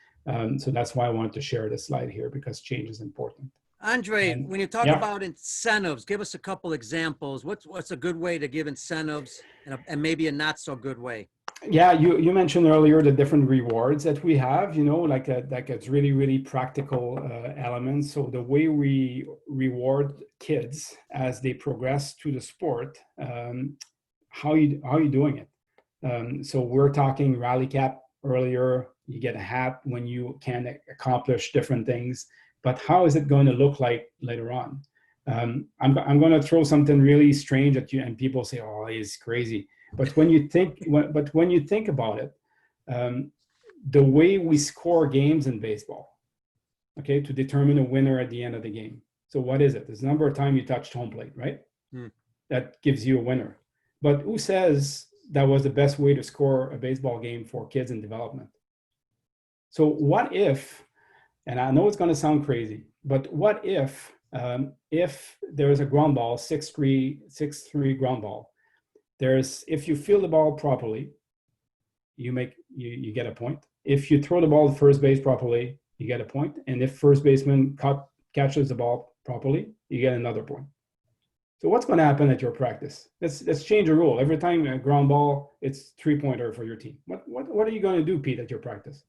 So that's why I wanted to share this slide here, because change is important. Andre, when you talk about incentives, give us a couple examples. What's a good way to give incentives and maybe a not so good way? Yeah, you mentioned earlier the different rewards that we have, like it's really, really practical elements. So the way we reward kids as they progress through the sport, how are you doing it? So we're talking rally cap earlier. You get a hat when you can accomplish different things, but how is it going to look like later on? I'm going to throw something really strange at you, and people say, "Oh, he's crazy." But when you think about it, the way we score games in baseball, okay, to determine a winner at the end of the game. So what is it? It's the number of times you touched home plate, right? That gives you a winner. But who says that was the best way to score a baseball game for kids in development? So what if, and I know it's going to sound crazy, but what if there is a ground ball, 6-3 ground ball, if you field the ball properly, you get a point. If you throw the ball to first base properly, you get a point. And if first baseman catches the ball properly, you get another point. So what's going to happen at your practice? Let's change a rule. Every time a ground ball, it's 3-pointer for your team. What are you going to do, Pete, at your practice?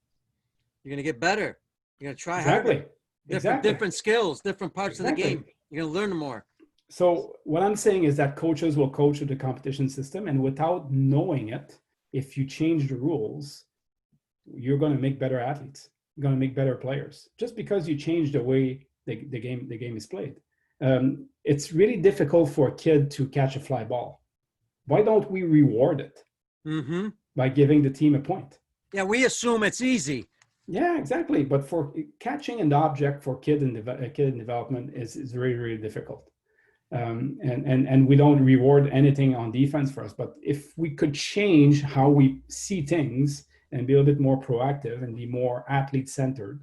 You're going to get better. You're going to try Exactly. harder. Different skills, different parts of the game. You're going to learn more. So what I'm saying is that coaches will coach the competition system, and without knowing it, if you change the rules, you're going to make better athletes. You're going to make better players just because you change the way the game is played. It's really difficult for a kid to catch a fly ball. Why don't we reward it by giving the team a point? Yeah, we assume it's easy. Yeah, exactly. But for catching an object for kid in development is really, really difficult. And we don't reward anything on defense for us. But if we could change how we see things and be a little bit more proactive and be more athlete-centered,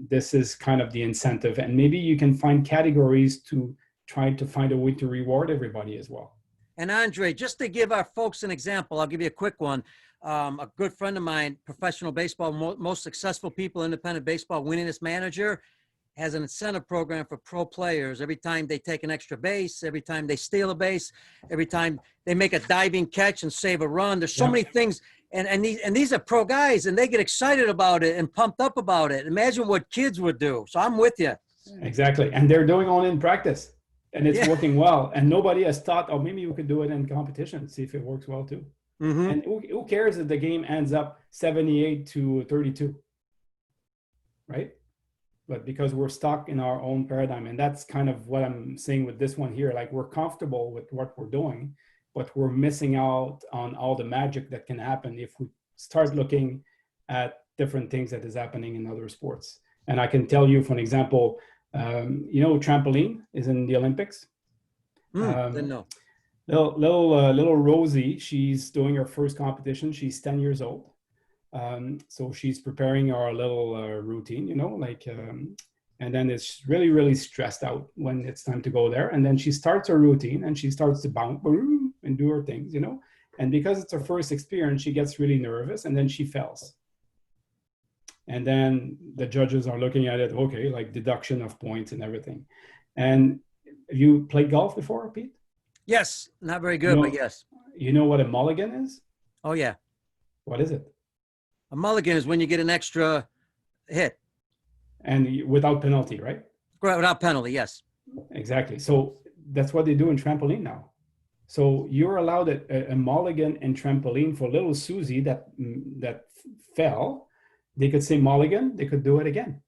this is kind of the incentive. And maybe you can find categories to try to find a way to reward everybody as well. And Andre, just to give our folks an example, I'll give you a quick one. A good friend of mine, professional baseball, most successful people, independent baseball, winningest manager, has an incentive program for pro players. Every time they take an extra base, every time they steal a base, every time they make a diving catch and save a run. There's so many things. And these are pro guys, and they get excited about it and pumped up about it. Imagine what kids would do. So I'm with you. Exactly. And they're doing all in practice, and it's working well. And nobody has thought, oh, maybe we could do it in competition, see if it works well too. And who cares if the game ends up 78-32, right? But because we're stuck in our own paradigm, and that's kind of what I'm saying with this one here. Like, we're comfortable with what we're doing, but we're missing out on all the magic that can happen if we start looking at different things that is happening in other sports. And I can tell you, for an example, trampoline is in the Olympics. Didn't know. Little Rosie, she's doing her first competition. She's 10 years old. So she's preparing our little routine, and then it's really, really stressed out when it's time to go there. And then she starts her routine and she starts to bounce and do her things, and because it's her first experience, she gets really nervous and then she fails. And then the judges are looking at it, okay, like deduction of points and everything. And have you played golf before, Pete? Yes, not very good, but yes. You know what a mulligan is? Oh, yeah. What is it? A mulligan is when you get an extra hit. And without penalty, right? Without penalty, yes. Exactly. So that's what they do in trampoline now. So you're allowed a mulligan in trampoline for little Susie that fell. They could say mulligan, they could do it again.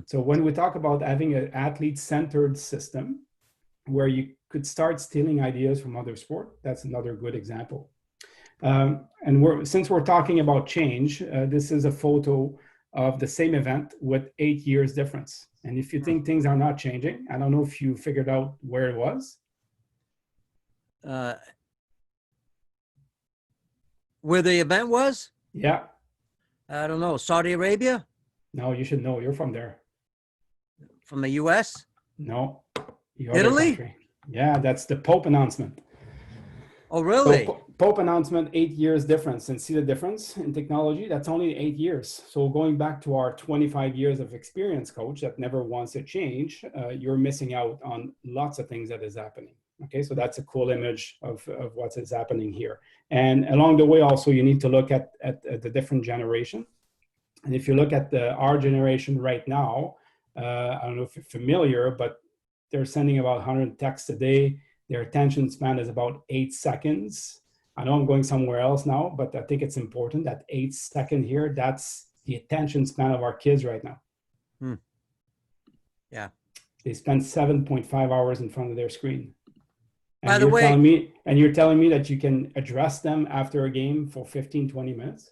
So when we talk about having an athlete-centered system where you could start stealing ideas from other sport, that's another good example. And since we're talking about change, this is a photo of the same event with 8 years difference. And if you think things are not changing, I don't know if you figured out where it was. Where the event was? Yeah. I don't know. Saudi Arabia? No, you should know. You're from there. From the U.S.? No. Italy? Country. Yeah, that's the Pope announcement. Oh, really? So Pope announcement, 8 years difference. And see the difference in technology? That's only 8 years. So going back to our 25 years of experience, coach, that never wants to change, you're missing out on lots of things that is happening. Okay, so that's a cool image of what is happening here. And along the way, also, you need to look at the different generation. And if you look at our generation right now, I don't know if you're familiar, but they're sending about 100 texts a day. Their attention span is about 8 seconds. I know I'm going somewhere else now, but I think it's important that 8 seconds here, that's the attention span of our kids right now. Yeah. They spend 7.5 hours in front of their screen. And By the way, you're telling me that you can address them after a game for 15, 20 minutes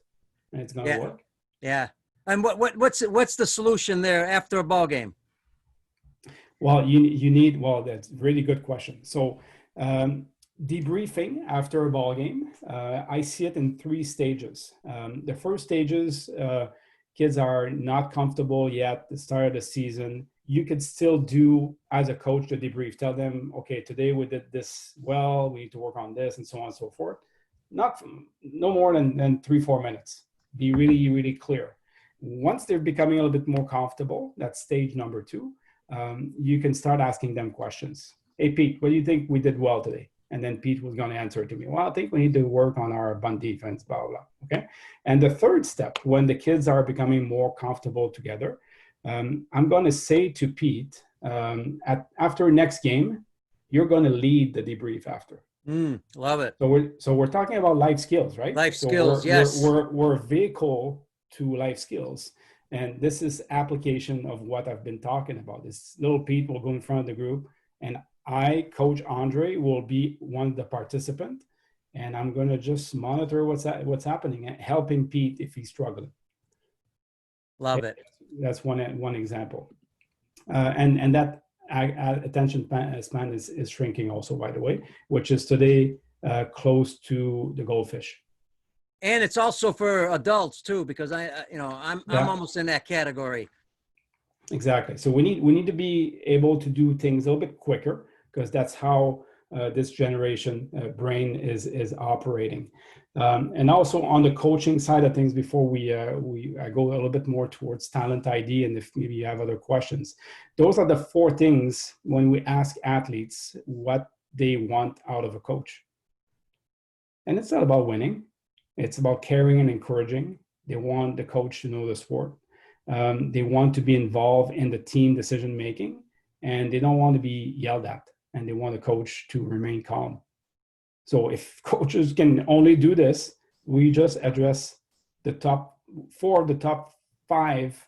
and it's going to work? Yeah. And what's the solution there after a ball game? Well, that's a really good question. So debriefing after a ball game, I see it in 3 stages. The first stages, kids are not comfortable yet at the start of the season. you could still do as a coach the debrief. Tell them, okay, today we did this well, we need to work on this, and so on and so forth. Not no more than 3-4 minutes. Be really, really clear. Once they're becoming a little bit more comfortable, that's stage number 2. You can start asking them questions. Hey, Pete, what do you think we did well today? And then Pete was going to answer to me. Well, I think we need to work on our bunt defense, blah, blah, blah. Okay. And the third step, when the kids are becoming more comfortable together, I'm going to say to Pete, after next game, you're going to lead the debrief after. Love it. So we're talking about life skills, right? Life so skills, yes. We're a vehicle to life skills. And this is application of what I've been talking about. This little Pete will go in front of the group, and I, Coach Andre, will be one of the participants, and I'm going to just monitor what's happening and helping Pete if he's struggling. Love it. That's one example. And that attention span is shrinking also, by the way, which is today close to the goldfish. And it's also for adults too, because I'm almost in that category. Exactly. So we need to be able to do things a little bit quicker, because that's how this generation brain is operating. And also on the coaching side of things, before I go a little bit more towards talent ID, and if maybe you have other questions, those are the 4 things when we ask athletes what they want out of a coach. And it's not about winning. It's about caring and encouraging. They want the coach to know the sport. They want to be involved in the team decision making, and they don't want to be yelled at, and they want a coach to remain calm. So if coaches can only do this, we just address the top 5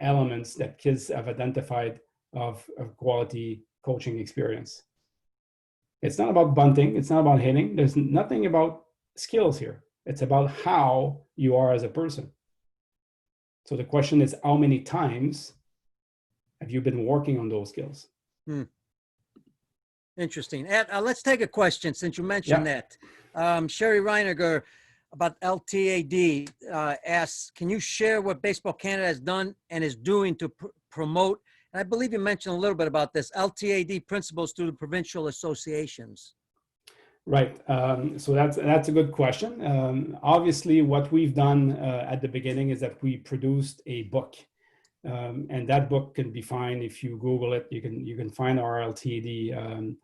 elements that kids have identified of quality coaching experience. It's not about bunting. It's not about hitting. There's nothing about skills here. It's about how you are as a person. So the question is, how many times have you been working on those skills? Interesting. Ed, let's take a question since you mentioned that. Sherry Reiniger about LTAD asks, can you share what Baseball Canada has done and is doing to promote, and I believe you mentioned a little bit about this, LTAD principles through the provincial associations? Right. So that's a good question. Obviously, what we've done at the beginning is that we produced a book, and that book can be found if you Google it. You can find our LTAD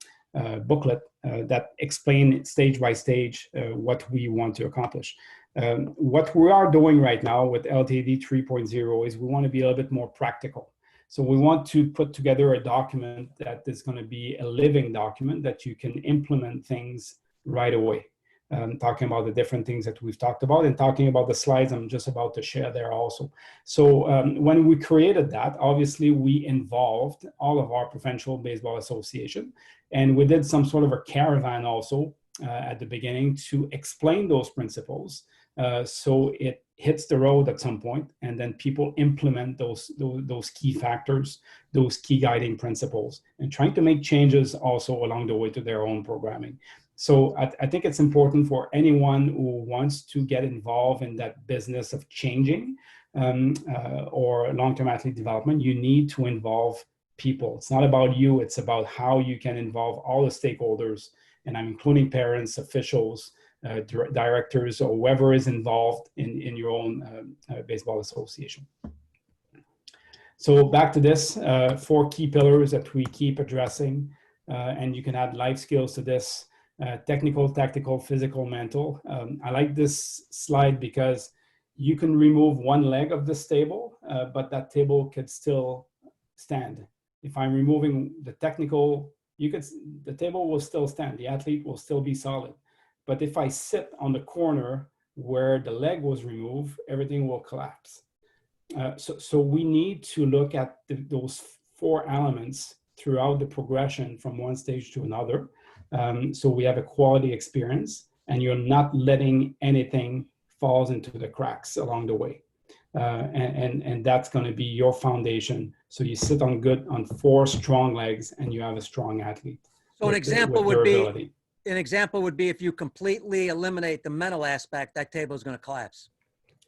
booklet that explain stage by stage what we want to accomplish. What we are doing right now with LTAD 3.0 is we want to be a little bit more practical. So we want to put together a document that is going to be a living document that you can implement things right away. Talking about the different things that we've talked about, and talking about the slides I'm just about to share there also. So when we created that, obviously we involved all of our provincial baseball association, and we did some sort of a caravan also at the beginning to explain those principles. So it hits the road at some point, and then people implement those key factors, those key guiding principles, and trying to make changes also along the way to their own programming. So I think it's important for anyone who wants to get involved in that business of changing or long-term athlete development, you need to involve people. It's not about you, it's about how you can involve all the stakeholders, and I'm including parents, officials, directors, or whoever is involved in your own baseball association. So back to this, 4 key pillars that we keep addressing, and you can add life skills to this, technical, tactical, physical, mental. I like this slide because you can remove one leg of this table, but that table could still stand. If I'm removing the technical, the table will still stand, the athlete will still be solid. But if I sit on the corner where the leg was removed, everything will collapse. So we need to look at those 4 elements throughout the progression from one stage to another. So we have a quality experience, and you're not letting anything falls into the cracks along the way. And that's going to be your foundation. So you sit on 4 strong legs, and you have a strong athlete. So an example would be if you completely eliminate the mental aspect, that table is going to collapse.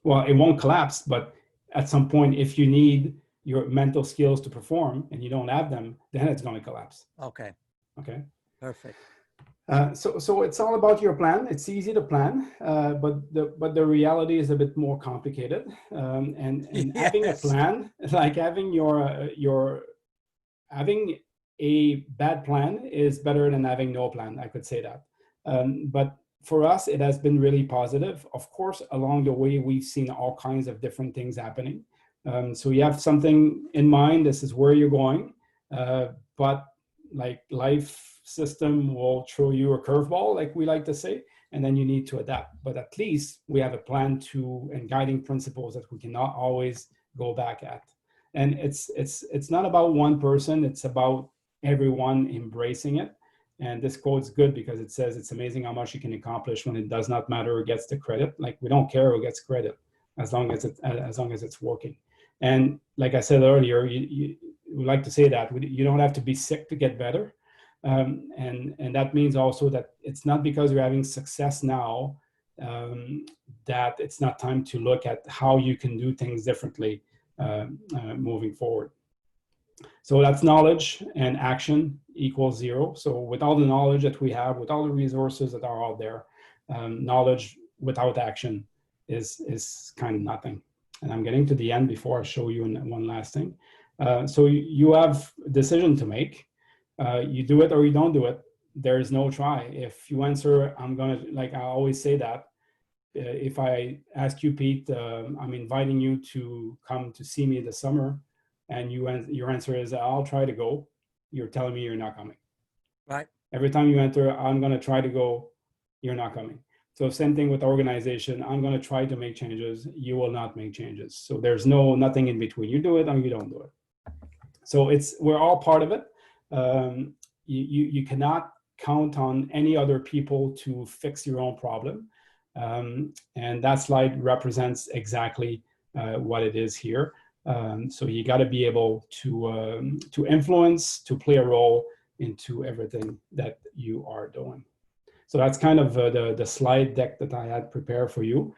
Well, it won't collapse, but at some point, if you need your mental skills to perform and you don't have them, then it's going to collapse. Okay. Okay. Perfect. So it's all about your plan. It's easy to plan, but the reality is a bit more complicated. And having a Yes. plan, like having a bad plan is better than having no plan. I could say that. But for us, it has been really positive. Of course, along the way, we've seen all kinds of different things happening. So you have something in mind. This is where you're going, but like life system will throw you a curveball, like we like to say, and then you need to adapt. But at least we have a plan to and guiding principles that we cannot always go back at. And it's not about one person, it's about everyone embracing it. And this quote's good because it says it's amazing how much you can accomplish when it does not matter who gets the credit. Like we don't care who gets credit as long as it's working. And like I said earlier, we like to say that you don't have to be sick to get better. And that means also that it's not because you're having success now that it's not time to look at how you can do things differently moving forward. So that's knowledge and action equals zero. So with all the knowledge that we have, with all the resources that are out there, knowledge without action is kind of nothing. And I'm getting to the end before I show you one last thing. So you have a decision to make. You do it or you don't do it. There is no try. If you answer, I'm gonna, like I always say that, if I ask you, Pete, I'm inviting you to come to see me this summer, and your answer is, I'll try to go, you're telling me you're not coming. Right. Every time you enter, I'm gonna try to go, you're not coming. So same thing with organization. I'm gonna try to make changes, you will not make changes. So there's nothing in between. You do it or you don't do it. So we're all part of it. You cannot count on any other people to fix your own problem. And that slide represents exactly what it is here. So you got to be able to influence, to play a role into everything that you are doing. So that's kind of the slide deck that I had prepared for you.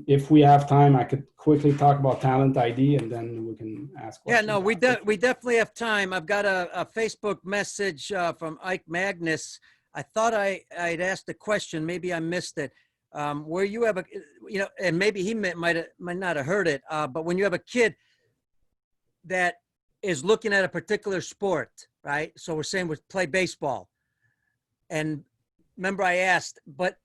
If we have time, I could quickly talk about Talent ID, and then we can ask questions. Yeah, no, we definitely have time. I've got a Facebook message from Ike Magnus. I thought I'd asked a question. Maybe I missed it. Where you have and maybe he might not have heard it. But when you have a kid that is looking at a particular sport, right? So we're saying we play baseball, and remember I asked, but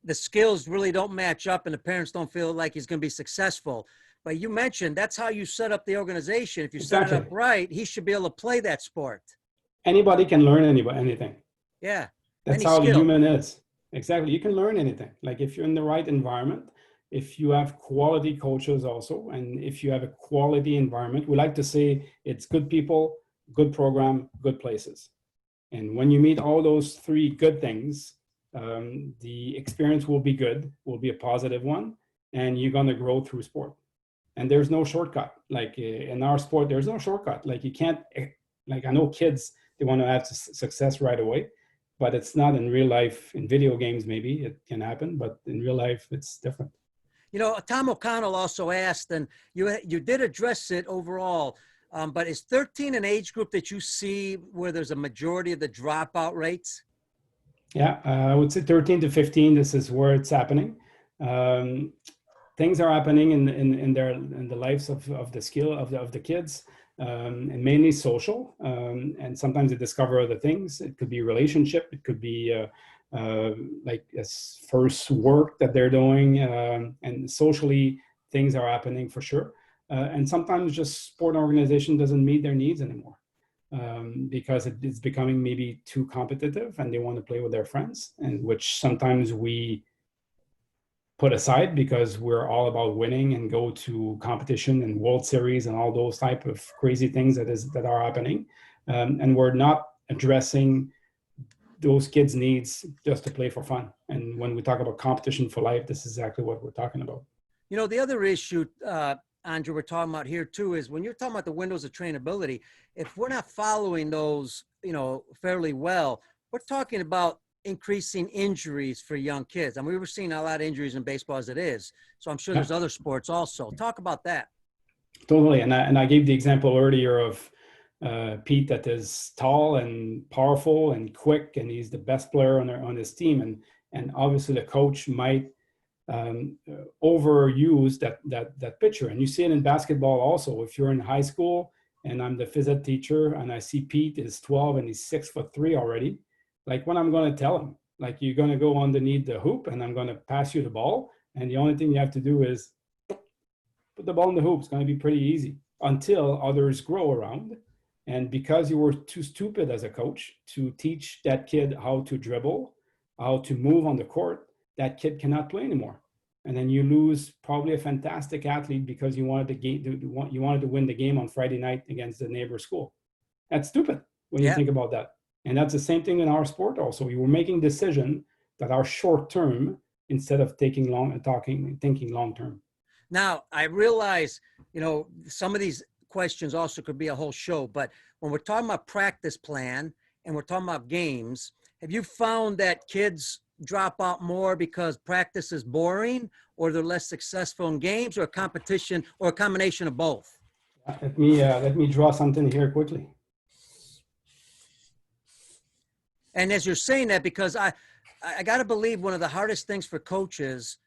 the skills really don't match up, and the parents don't feel like he's going to be successful. But you mentioned that's how you set up the organization. If you set it up right, he should be able to play that sport. Anybody can learn anything. Yeah. That's how the human is. Exactly. You can learn anything. Like if you're in the right environment, if you have quality coaches also, and if you have a quality environment, we like to say it's good people, good program, good places. And when you meet all those three good things, the experience will be good, will be a positive one, and you're going to grow through sport. And there's no shortcut. Like in our sport, there's no shortcut. Like you can't, like I know kids, they want to have success right away, but it's not in real life. In video games, maybe it can happen, but in real life, it's different. You know, Tom O'Connell also asked, and you did address it overall, but is 13 an age group that you see where there's a majority of the dropout rates? Yeah, I would say 13 to 15. This is where it's happening. Things are happening in the lives of the kids, and mainly social. And sometimes they discover other things. It could be relationship. It could be like this first work that they're doing, and socially things are happening for sure. And sometimes just sport organization doesn't meet their needs anymore. Because it's becoming maybe too competitive and they want to play with their friends, and which sometimes we put aside because we're all about winning and go to competition and World Series and all those type of crazy things that are happening. And we're not addressing those kids' needs just to play for fun. And when we talk about competition for life, this is exactly what we're talking about. You know, the other issue, Andrew, we're talking about here too, is when you're talking about the windows of trainability, if we're not following those, fairly well, we're talking about increasing injuries for young kids. I mean, we were seeing a lot of injuries in baseball as it is. So I'm sure there's other sports also. Talk about that. Totally. And I gave the example earlier of Pete that is tall and powerful and quick, and he's the best player on his team. And obviously the coach might overuse that picture. And you see it in basketball also. If you're in high school and I'm the phys ed teacher and I see Pete is 12 and he's 6'3" already, like what I'm going to tell him, like you're going to go underneath the hoop and I'm going to pass you the ball. And the only thing you have to do is put the ball in the hoop. It's going to be pretty easy until others grow around. And because you were too stupid as a coach to teach that kid how to dribble, how to move on the court, that kid cannot play anymore. And then you lose probably a fantastic athlete because you wanted to win the game on Friday night against the neighbor school. That's stupid when you think about that. And that's the same thing in our sport also. We were making decisions that are short term instead of thinking long term. Now, I realize, some of these questions also could be a whole show, but when we're talking about practice plan and we're talking about games, have you found that kids drop out more because practice is boring, or they're less successful in games, or a competition, or a combination of both? Let me draw something here quickly. And as you're saying that, because I got to believe one of the hardest things for coaches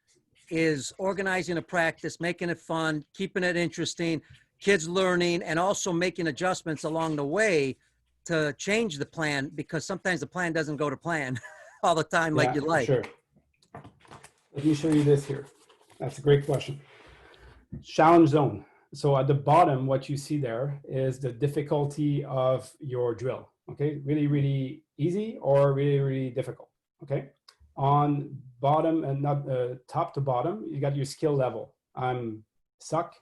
is organizing a practice, making it fun, keeping it interesting, kids learning, and also making adjustments along the way to change the plan, because sometimes the plan doesn't go to plan all the time like you like. Sure. Let me show you this here. That's a great question. Challenge zone. So at the bottom, what you see there is the difficulty of your drill. Okay, really, really easy or really, really difficult. Okay, on bottom and not top to bottom, you got your skill level. I'm suck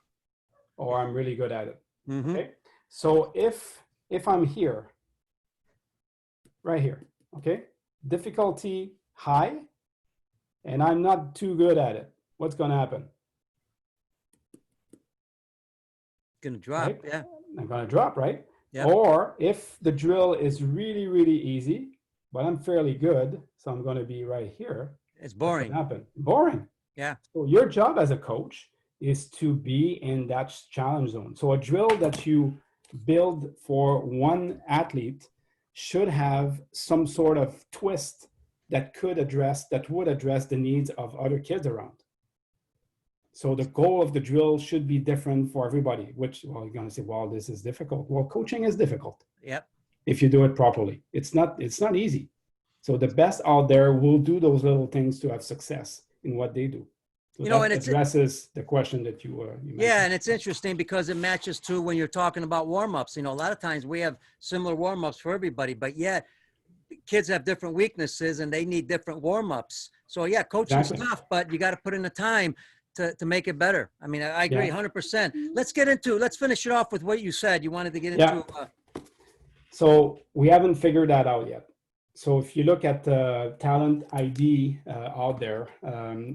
or I'm really good at it. Mm-hmm. Okay, so if I'm here, right here, okay, difficulty high, and I'm not too good at it, what's going to happen? Going to drop, right? Yeah. I'm going to drop, right? Yep. Or if the drill is really, really easy, but I'm fairly good, so I'm going to be right here. It's boring. What's going to happen? Boring. Yeah. So your job as a coach is to be in that challenge zone. So a drill that you build for one athlete should have some sort of twist that would address the needs of other kids around. So the goal of the drill should be different for everybody, which, well, you're going to say, well, this is difficult. Well, coaching is difficult. Yep. If you do it properly. It's not easy. So the best out there will do those little things to have success in what they do. So and it addresses the question that you mentioned. Yeah, and it's interesting because it matches to when you're talking about warm-ups. A lot of times we have similar warm-ups for everybody, but yet kids have different weaknesses and they need different warm-ups. So yeah, coaching's tough, but you got to put in the time to make it better. I mean, I agree 100%. Let's finish it off with what you said. You wanted to get into. So we haven't figured that out yet. So if you look at the talent ID out there,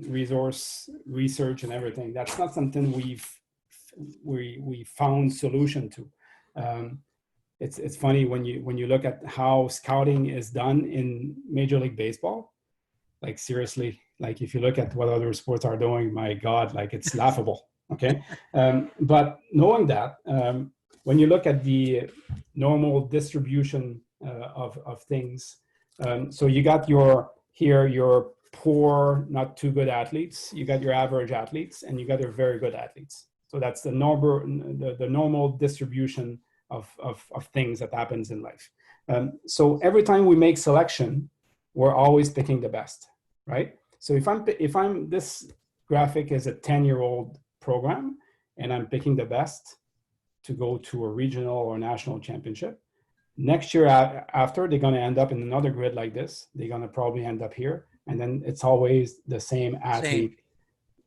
resource research and everything, that's not something we found solution to. It's funny when you look at how scouting is done in Major League Baseball. Like seriously, like if you look at what other sports are doing, my God, like it's laughable. Okay, but knowing that, when you look at the normal distribution of things, so you got your poor, not too good athletes, you got your average athletes, and you got your very good athletes. So that's the normal distribution of things that happens in life. So every time we make selection, we're always picking the best, right? So if I'm this graphic is a 10-year-old program, and I'm picking the best to go to a regional or national championship. Next year after, they're going to end up in another grid like this. They're going to probably end up here. And then it's always the same athlete,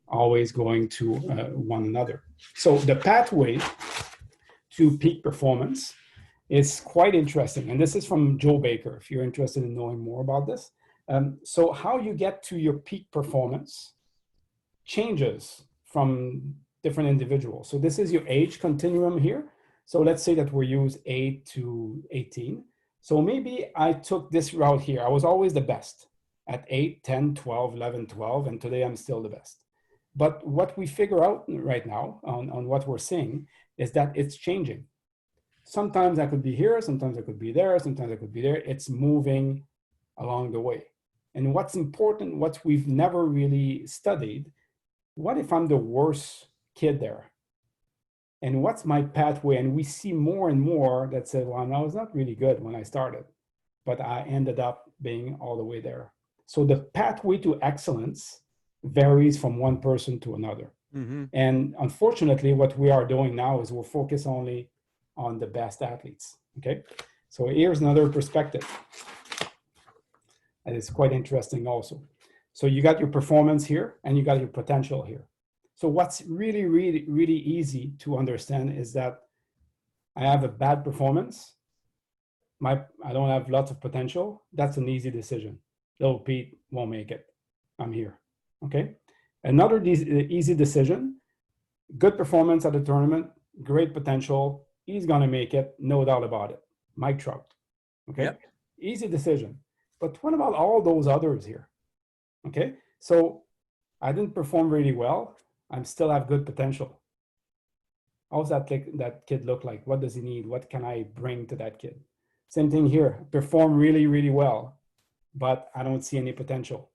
always going to one another. So the pathway to peak performance is quite interesting. And this is from Joe Baker, if you're interested in knowing more about this. So how you get to your peak performance changes from different individuals. So this is your age continuum here. So let's say that we use 8 to 18. So maybe I took this route here. I was always the best at 8, 10, 12, 11, 12, and today I'm still the best. But what we figure out right now on what we're seeing is that it's changing. Sometimes I could be here, sometimes I could be there, sometimes I could be there. It's moving along the way. And what's important, what we've never really studied, what if I'm the worst kid there? And what's my pathway? And we see more and more that say, well, I was not really good when I started, but I ended up being all the way there. So the pathway to excellence varies from one person to another. Mm-hmm. And unfortunately, what we are doing now is we're focused only on the best athletes. Okay. So here's another perspective. And it's quite interesting also. So you got your performance here and you got your potential here. So what's really, really, really easy to understand is that I have a bad performance. I don't have lots of potential. That's an easy decision. Little Pete won't make it. I'm here. Okay. Another easy decision, good performance at the tournament, great potential. He's going to make it. No doubt about it. Mike Trout. Okay. Yep. Easy decision. But what about all those others here? Okay. So I didn't perform really well. I still have good potential. How's that kid look like? What does he need? What can I bring to that kid? Same thing here. Perform really, really well, but I don't see any potential.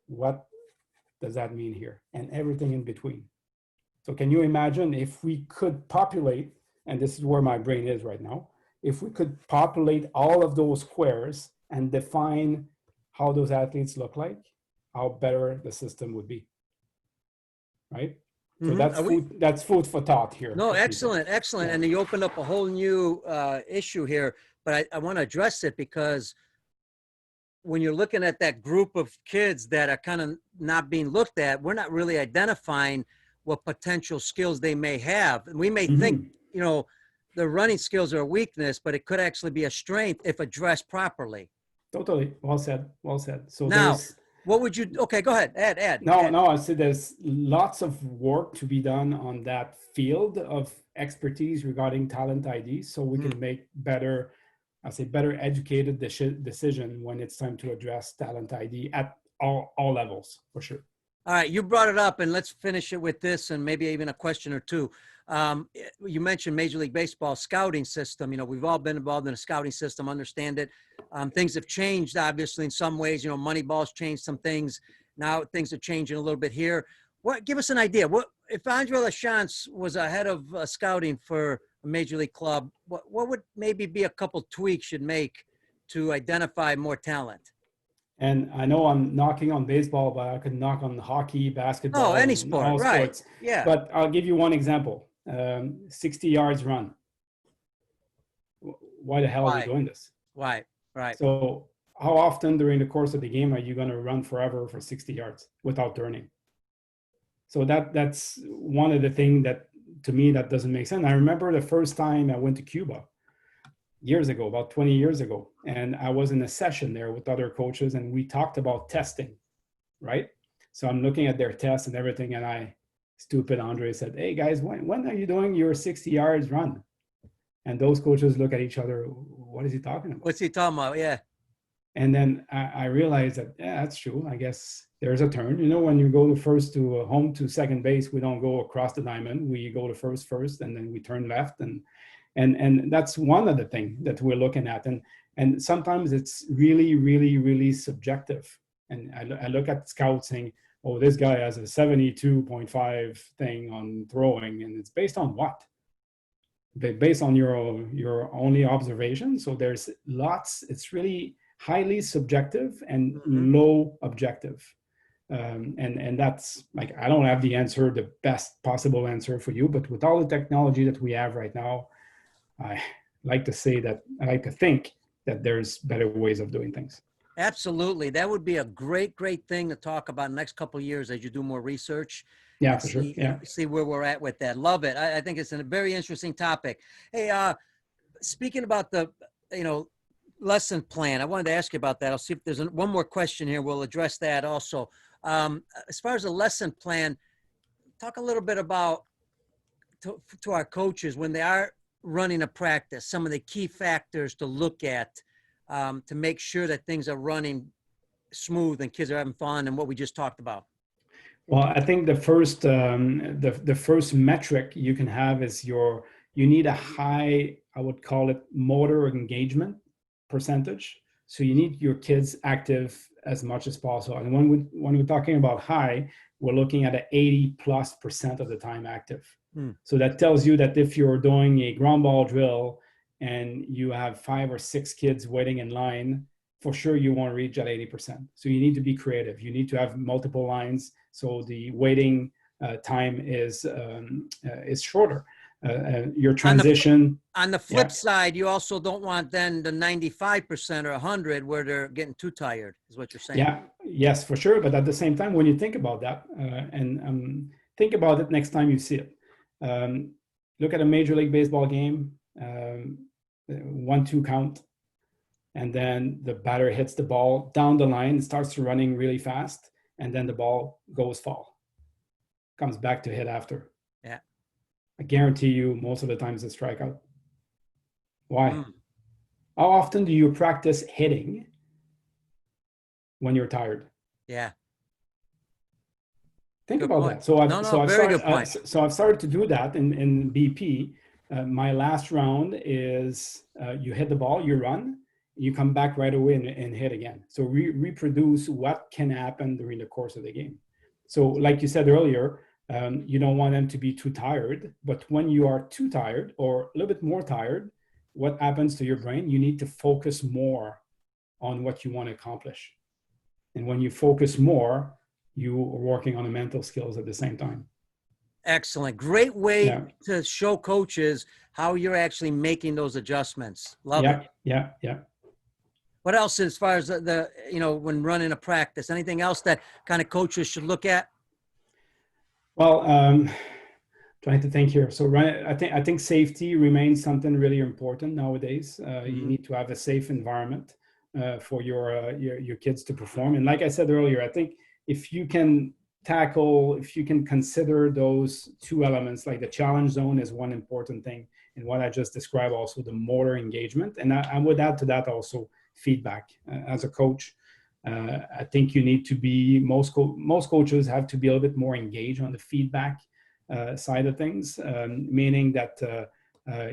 What does that mean here? And everything in between. So can you imagine if we could populate, and this is where my brain is right now, if we could populate all of those squares and define how those athletes look like, how better the system would be, right? So that's food for thought here. No, excellent, excellent. Yeah. And you opened up a whole new issue here, but I want to address it because when you're looking at that group of kids that are kind of not being looked at, we're not really identifying what potential skills they may have. And we may think, you know, the running skills are a weakness, but it could actually be a strength if addressed properly. Totally. Well said. Well said. So now, what would you, okay, go ahead, add. No, I said there's lots of work to be done on that field of expertise regarding talent ID so we can make better educated decision when it's time to address talent ID at all levels, for sure. All right, you brought it up, and let's finish it with this and maybe even a question or two. You mentioned Major League Baseball scouting system. You know, we've all been involved in a scouting system, understand it. Things have changed, obviously, in some ways. You know, Moneyball's changed some things. Now things are changing a little bit here. Give us an idea. What if Andre Lachance was ahead of scouting for a Major League club? What would maybe be a couple tweaks you'd make to identify more talent? And I know I'm knocking on baseball, but I could knock on hockey, basketball, any sport, all right? Sports. Yeah. But I'll give you one example: 60 yards run. Why the hell are we doing this? Right. So how often during the course of the game are you going to run forever for 60 yards without turning? So that's one of the things that, to me, that doesn't make sense. I remember the first time I went to Cuba years ago, about 20 years ago, and I was in a session there with other coaches, and we talked about testing, right? So I'm looking at their tests and everything, and stupid Andre said, "Hey guys, when are you doing your 60 yards run?" And those coaches look at each other. What is he talking about? What's he talking about? Yeah. And then I realized that, yeah, that's true. I guess there's a turn. You know, when you go home to second base, we don't go across the diamond. We go to first, and then we turn left. And that's one of the things that we're looking at. And sometimes it's really, really, really subjective. And I look at scouts saying, oh, this guy has a 72.5 thing on throwing. And it's based on what? Based on your only observation. So there's lots, it's really highly subjective and low objective. And that's like, I don't have the answer, the best possible answer for you, but with all the technology that we have right now, I like to think that there's better ways of doing things. Absolutely. That would be a great thing to talk about in the next couple of years as you do more research. Yeah, for sure. Yeah. See where we're at with that. Love it. I think it's a very interesting topic. Hey, speaking about the, lesson plan, I wanted to ask you about that. I'll see if there's one more question here. We'll address that also. As far as the lesson plan, talk a little bit about to our coaches when they are running a practice, some of the key factors to look at to make sure that things are running smooth and kids are having fun and what we just talked about. Well, I think the first metric you can have is you need a high, I would call it motor engagement percentage. So you need your kids active as much as possible. And when we're talking about high, we're looking at an 80+% of the time active. Hmm. So that tells you that if you're doing a ground ball drill and you have 5 or 6 kids waiting in line, for sure you won't reach that 80%. So you need to be creative. You need to have multiple lines so the waiting time is shorter. Your transition. On the Yeah, flip side, you also don't want then the 95% or 100 where they're getting too tired, is what you're saying. yeah, yes, for sure. But at the same time, when you think about that, and think about it next time you see it. Look at a Major League Baseball game, 1-2 count, and then the batter hits the ball down the line, starts running really fast, and then the ball goes foul, comes back to hit after. Yeah. I guarantee you most of the time it's a strikeout. Why? Mm. How often do you practice hitting when you're tired? Yeah. Think Good about point. that. So I've started to do that in BP. My last round is you hit the ball, you run, you come back right away and hit again. So reproduce what can happen during the course of the game. So like you said earlier, you don't want them to be too tired, but when you are too tired or a little bit more tired, what happens to your brain? You need to focus more on what you want to accomplish. And when you focus more, you are working on the mental skills at the same time. Excellent. Great way to show coaches how you're actually making those adjustments. Love it. Yeah. What else as far as the when running a practice? Anything else that kind of coaches should look at? Well, trying to think here. So I think safety remains something really important nowadays. You need to have a safe environment for your kids to perform. And like I said earlier, I think if you can consider those two elements, like the challenge zone is one important thing, and what I just described, also the motor engagement, and I would add to that also feedback. As a coach, I think you need to be, most coaches have to be a little bit more engaged on the feedback side of things, meaning that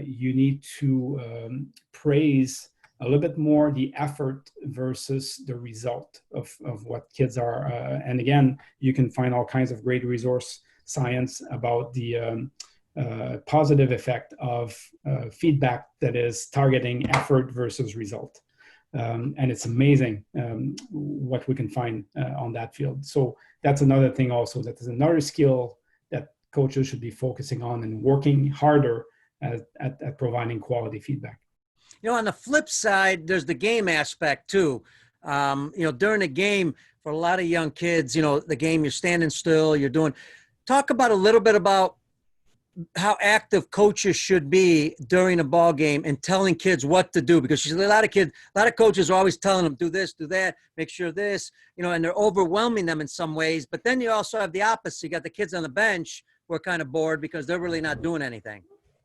you need to praise a little bit more the effort versus the result of what kids are. And again, you can find all kinds of great resource science about the positive effect of feedback that is targeting effort versus result. And it's amazing what we can find on that field. So that's another thing also, that is another skill that coaches should be focusing on and working harder at providing quality feedback. On the flip side, there's the game aspect too. During the game, for a lot of young kids, the game, you're standing still, talk about a little bit about how active coaches should be during a ball game and telling kids what to do, because a lot of coaches are always telling them, do this, do that, make sure this, and they're overwhelming them in some ways. But then you also have the opposite. You got the kids on the bench who are kind of bored because they're really not doing anything.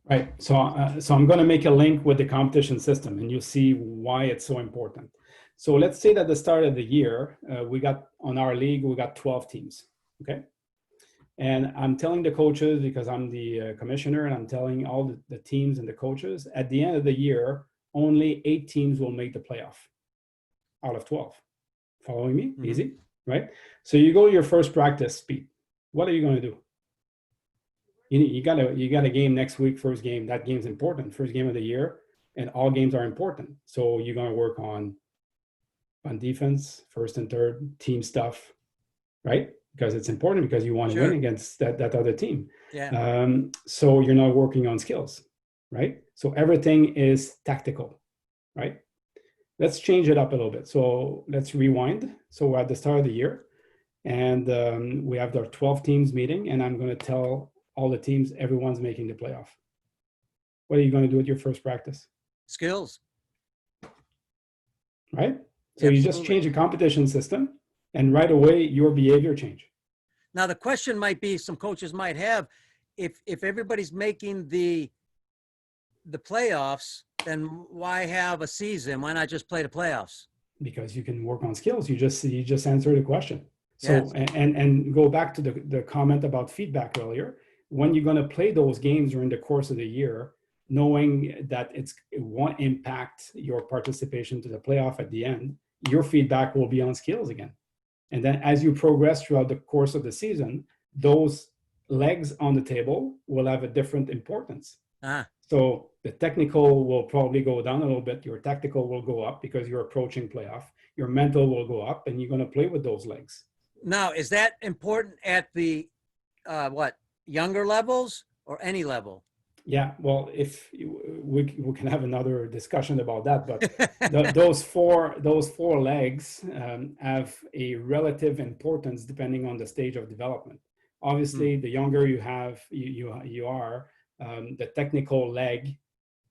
Right. So I'm going to make a link with the competition system, and you'll see why it's so important. So let's say that at the start of the year, we got 12 teams. Okay. And I'm telling the coaches, because I'm the commissioner, and I'm telling all the teams and the coaches, at the end of the year, only 8 teams will make the playoff out of 12. Following me? Mm-hmm. Easy, right? So you go to your first practice, Pete. What are you going to do? You got a game next week, first game. That game's important, first game of the year, and all games are important. So you're going to work on defense, first and third, team stuff, right? Because it's important, because you want to win against that other team. Yeah. So you're not working on skills, right? So everything is tactical, right? Let's change it up a little bit. So let's rewind. So we're at the start of the year, and we have our 12 teams meeting, and I'm going to tell all the teams, everyone's making the playoff. What are you going to do at your first practice? Skills. Right? So Absolutely. You just change the competition system, and right away your behavior change. Now the question might be, some coaches might have, if everybody's making the playoffs, then why have a season? Why not just play the playoffs? Because you can work on skills. You just answered the question. So, and go back to the comment about feedback earlier. When you're going to play those games during the course of the year, knowing that it won't impact your participation to the playoff at the end, your feedback will be on skills again. And then as you progress throughout the course of the season, those legs on the table will have a different importance. So the technical will probably go down a little bit. Your tactical will go up because you're approaching playoff. Your mental will go up, and you're going to play with those legs. Now, is that important at the younger levels or any level? Yeah, well, if we can have another discussion about that, but those four legs have a relative importance depending on the stage of development. Obviously, the younger you have, you are, the technical leg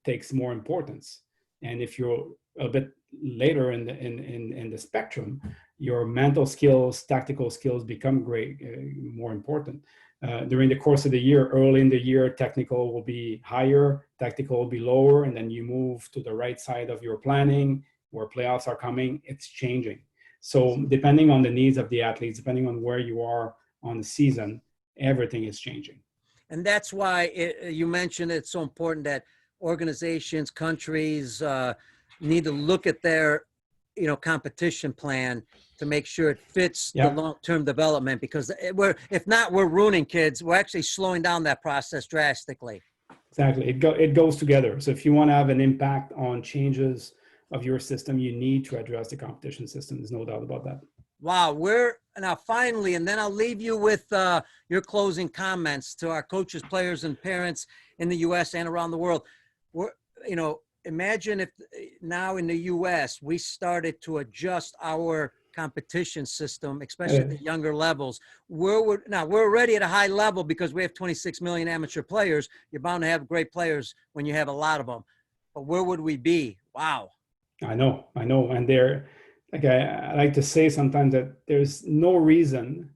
takes more importance, and if you're a bit later in the spectrum, your mental skills, tactical skills become more important. During the course of the year, early in the year, technical will be higher, tactical will be lower, and then you move to the right side of your planning where playoffs are coming. It's changing. So depending on the needs of the athletes, depending on where you are on the season, everything is changing. And that's why you mentioned it's so important that organizations, countries need to look at their competition plan to make sure it fits the long-term development, because if not, we're ruining kids. We're actually slowing down that process drastically. Exactly. It goes together. So if you want to have an impact on changes of your system, you need to address the competition system. There's no doubt about that. Wow. We're now finally, and then I'll leave you with your closing comments to our coaches, players, and parents in the U.S. and around the world. Imagine if now in the U.S. we started to adjust our competition system, especially at the younger levels. We're already at a high level because we have 26 million amateur players. You're bound to have great players when you have a lot of them. But where would we be? Wow. I know. And I like to say sometimes that there's no reason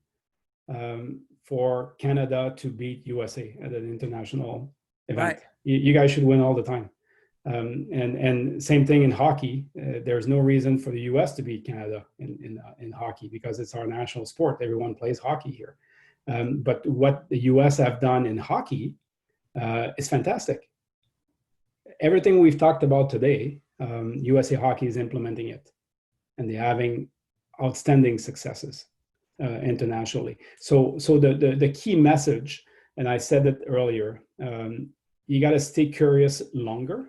for Canada to beat USA at an international event. Right. You guys should win all the time. And same thing in hockey. There's no reason for the U.S. to beat Canada in hockey because it's our national sport. Everyone plays hockey here. But what the U.S. have done in hockey is fantastic. Everything we've talked about today, USA Hockey is implementing it, and they're having outstanding successes internationally. So the key message, and I said it earlier, you got to stay curious longer.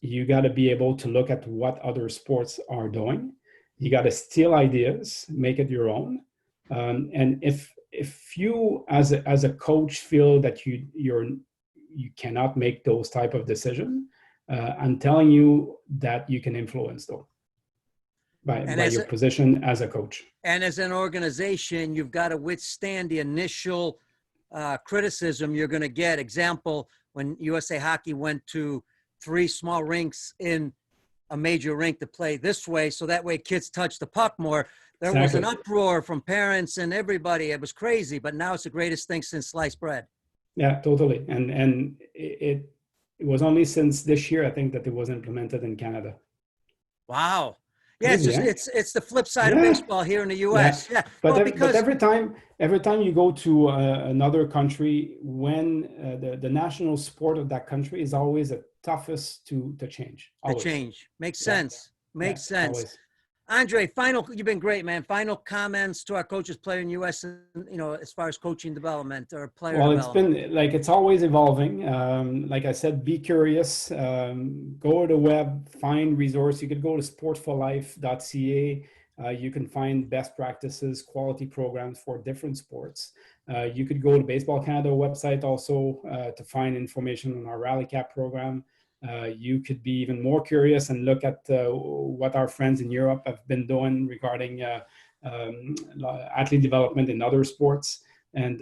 You got to be able to look at what other sports are doing. You got to steal ideas, make it your own. And if you as a coach feel that you cannot make those type of decisions, I'm telling you that you can influence them by your position as a coach. And as an organization, you've got to withstand the initial criticism you're going to get. Example, when USA Hockey went to 3 small rinks in a major rink to play this way, so that way kids touch the puck more. There was an uproar from parents and everybody. It was crazy, but now it's the greatest thing since sliced bread. Yeah, totally. And it was only since this year, I think, that it was implemented in Canada. Wow. Yeah, it's the flip side of baseball here in the U.S. Yeah, but every time you go to another country, when the national sport of that country is always the toughest to change. Always. To change makes sense. Makes sense. Always. Andre, you've been great, man. Final comments to our coaches, player in U.S. As far as coaching development or player development. It's been it's always evolving. Like I said, be curious. Go to the web, find resources. You could go to sportforlife.ca. You can find best practices, quality programs for different sports. You could go to Baseball Canada website also to find information on our Rally Cap program. You could be even more curious and look at what our friends in Europe have been doing regarding athlete development in other sports. And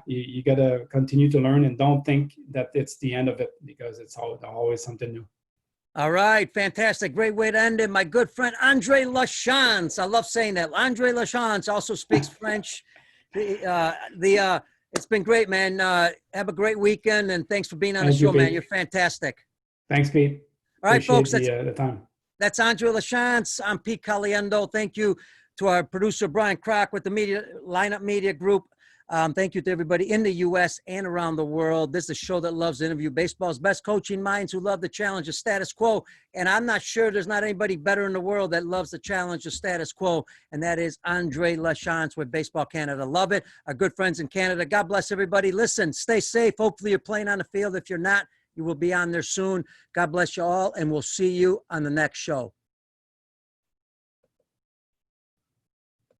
you got to continue to learn and don't think that it's the end of it, because it's always something new. All right. Fantastic. Great way to end it. My good friend, Andre Lachance. I love saying that. Andre Lachance also speaks French. It's been great, man. Have a great weekend, and thanks for being on the show, man. You're fantastic. Thanks, Pete. All right, folks. The time. That's Andre Lachance. I'm Pete Caliendo. Thank you to our producer, Brian Kroc with the Media Lineup Media Group. Thank you to everybody in the U.S. and around the world. This is a show that loves to interview baseball's best coaching minds who love to challenge the status quo. And I'm not sure there's not anybody better in the world that loves to challenge the status quo. And that is Andre Lachance with Baseball Canada. Love it. Our good friends in Canada. God bless everybody. Listen, stay safe. Hopefully you're playing on the field. If you're not, you will be on there soon. God bless you all. And we'll see you on the next show.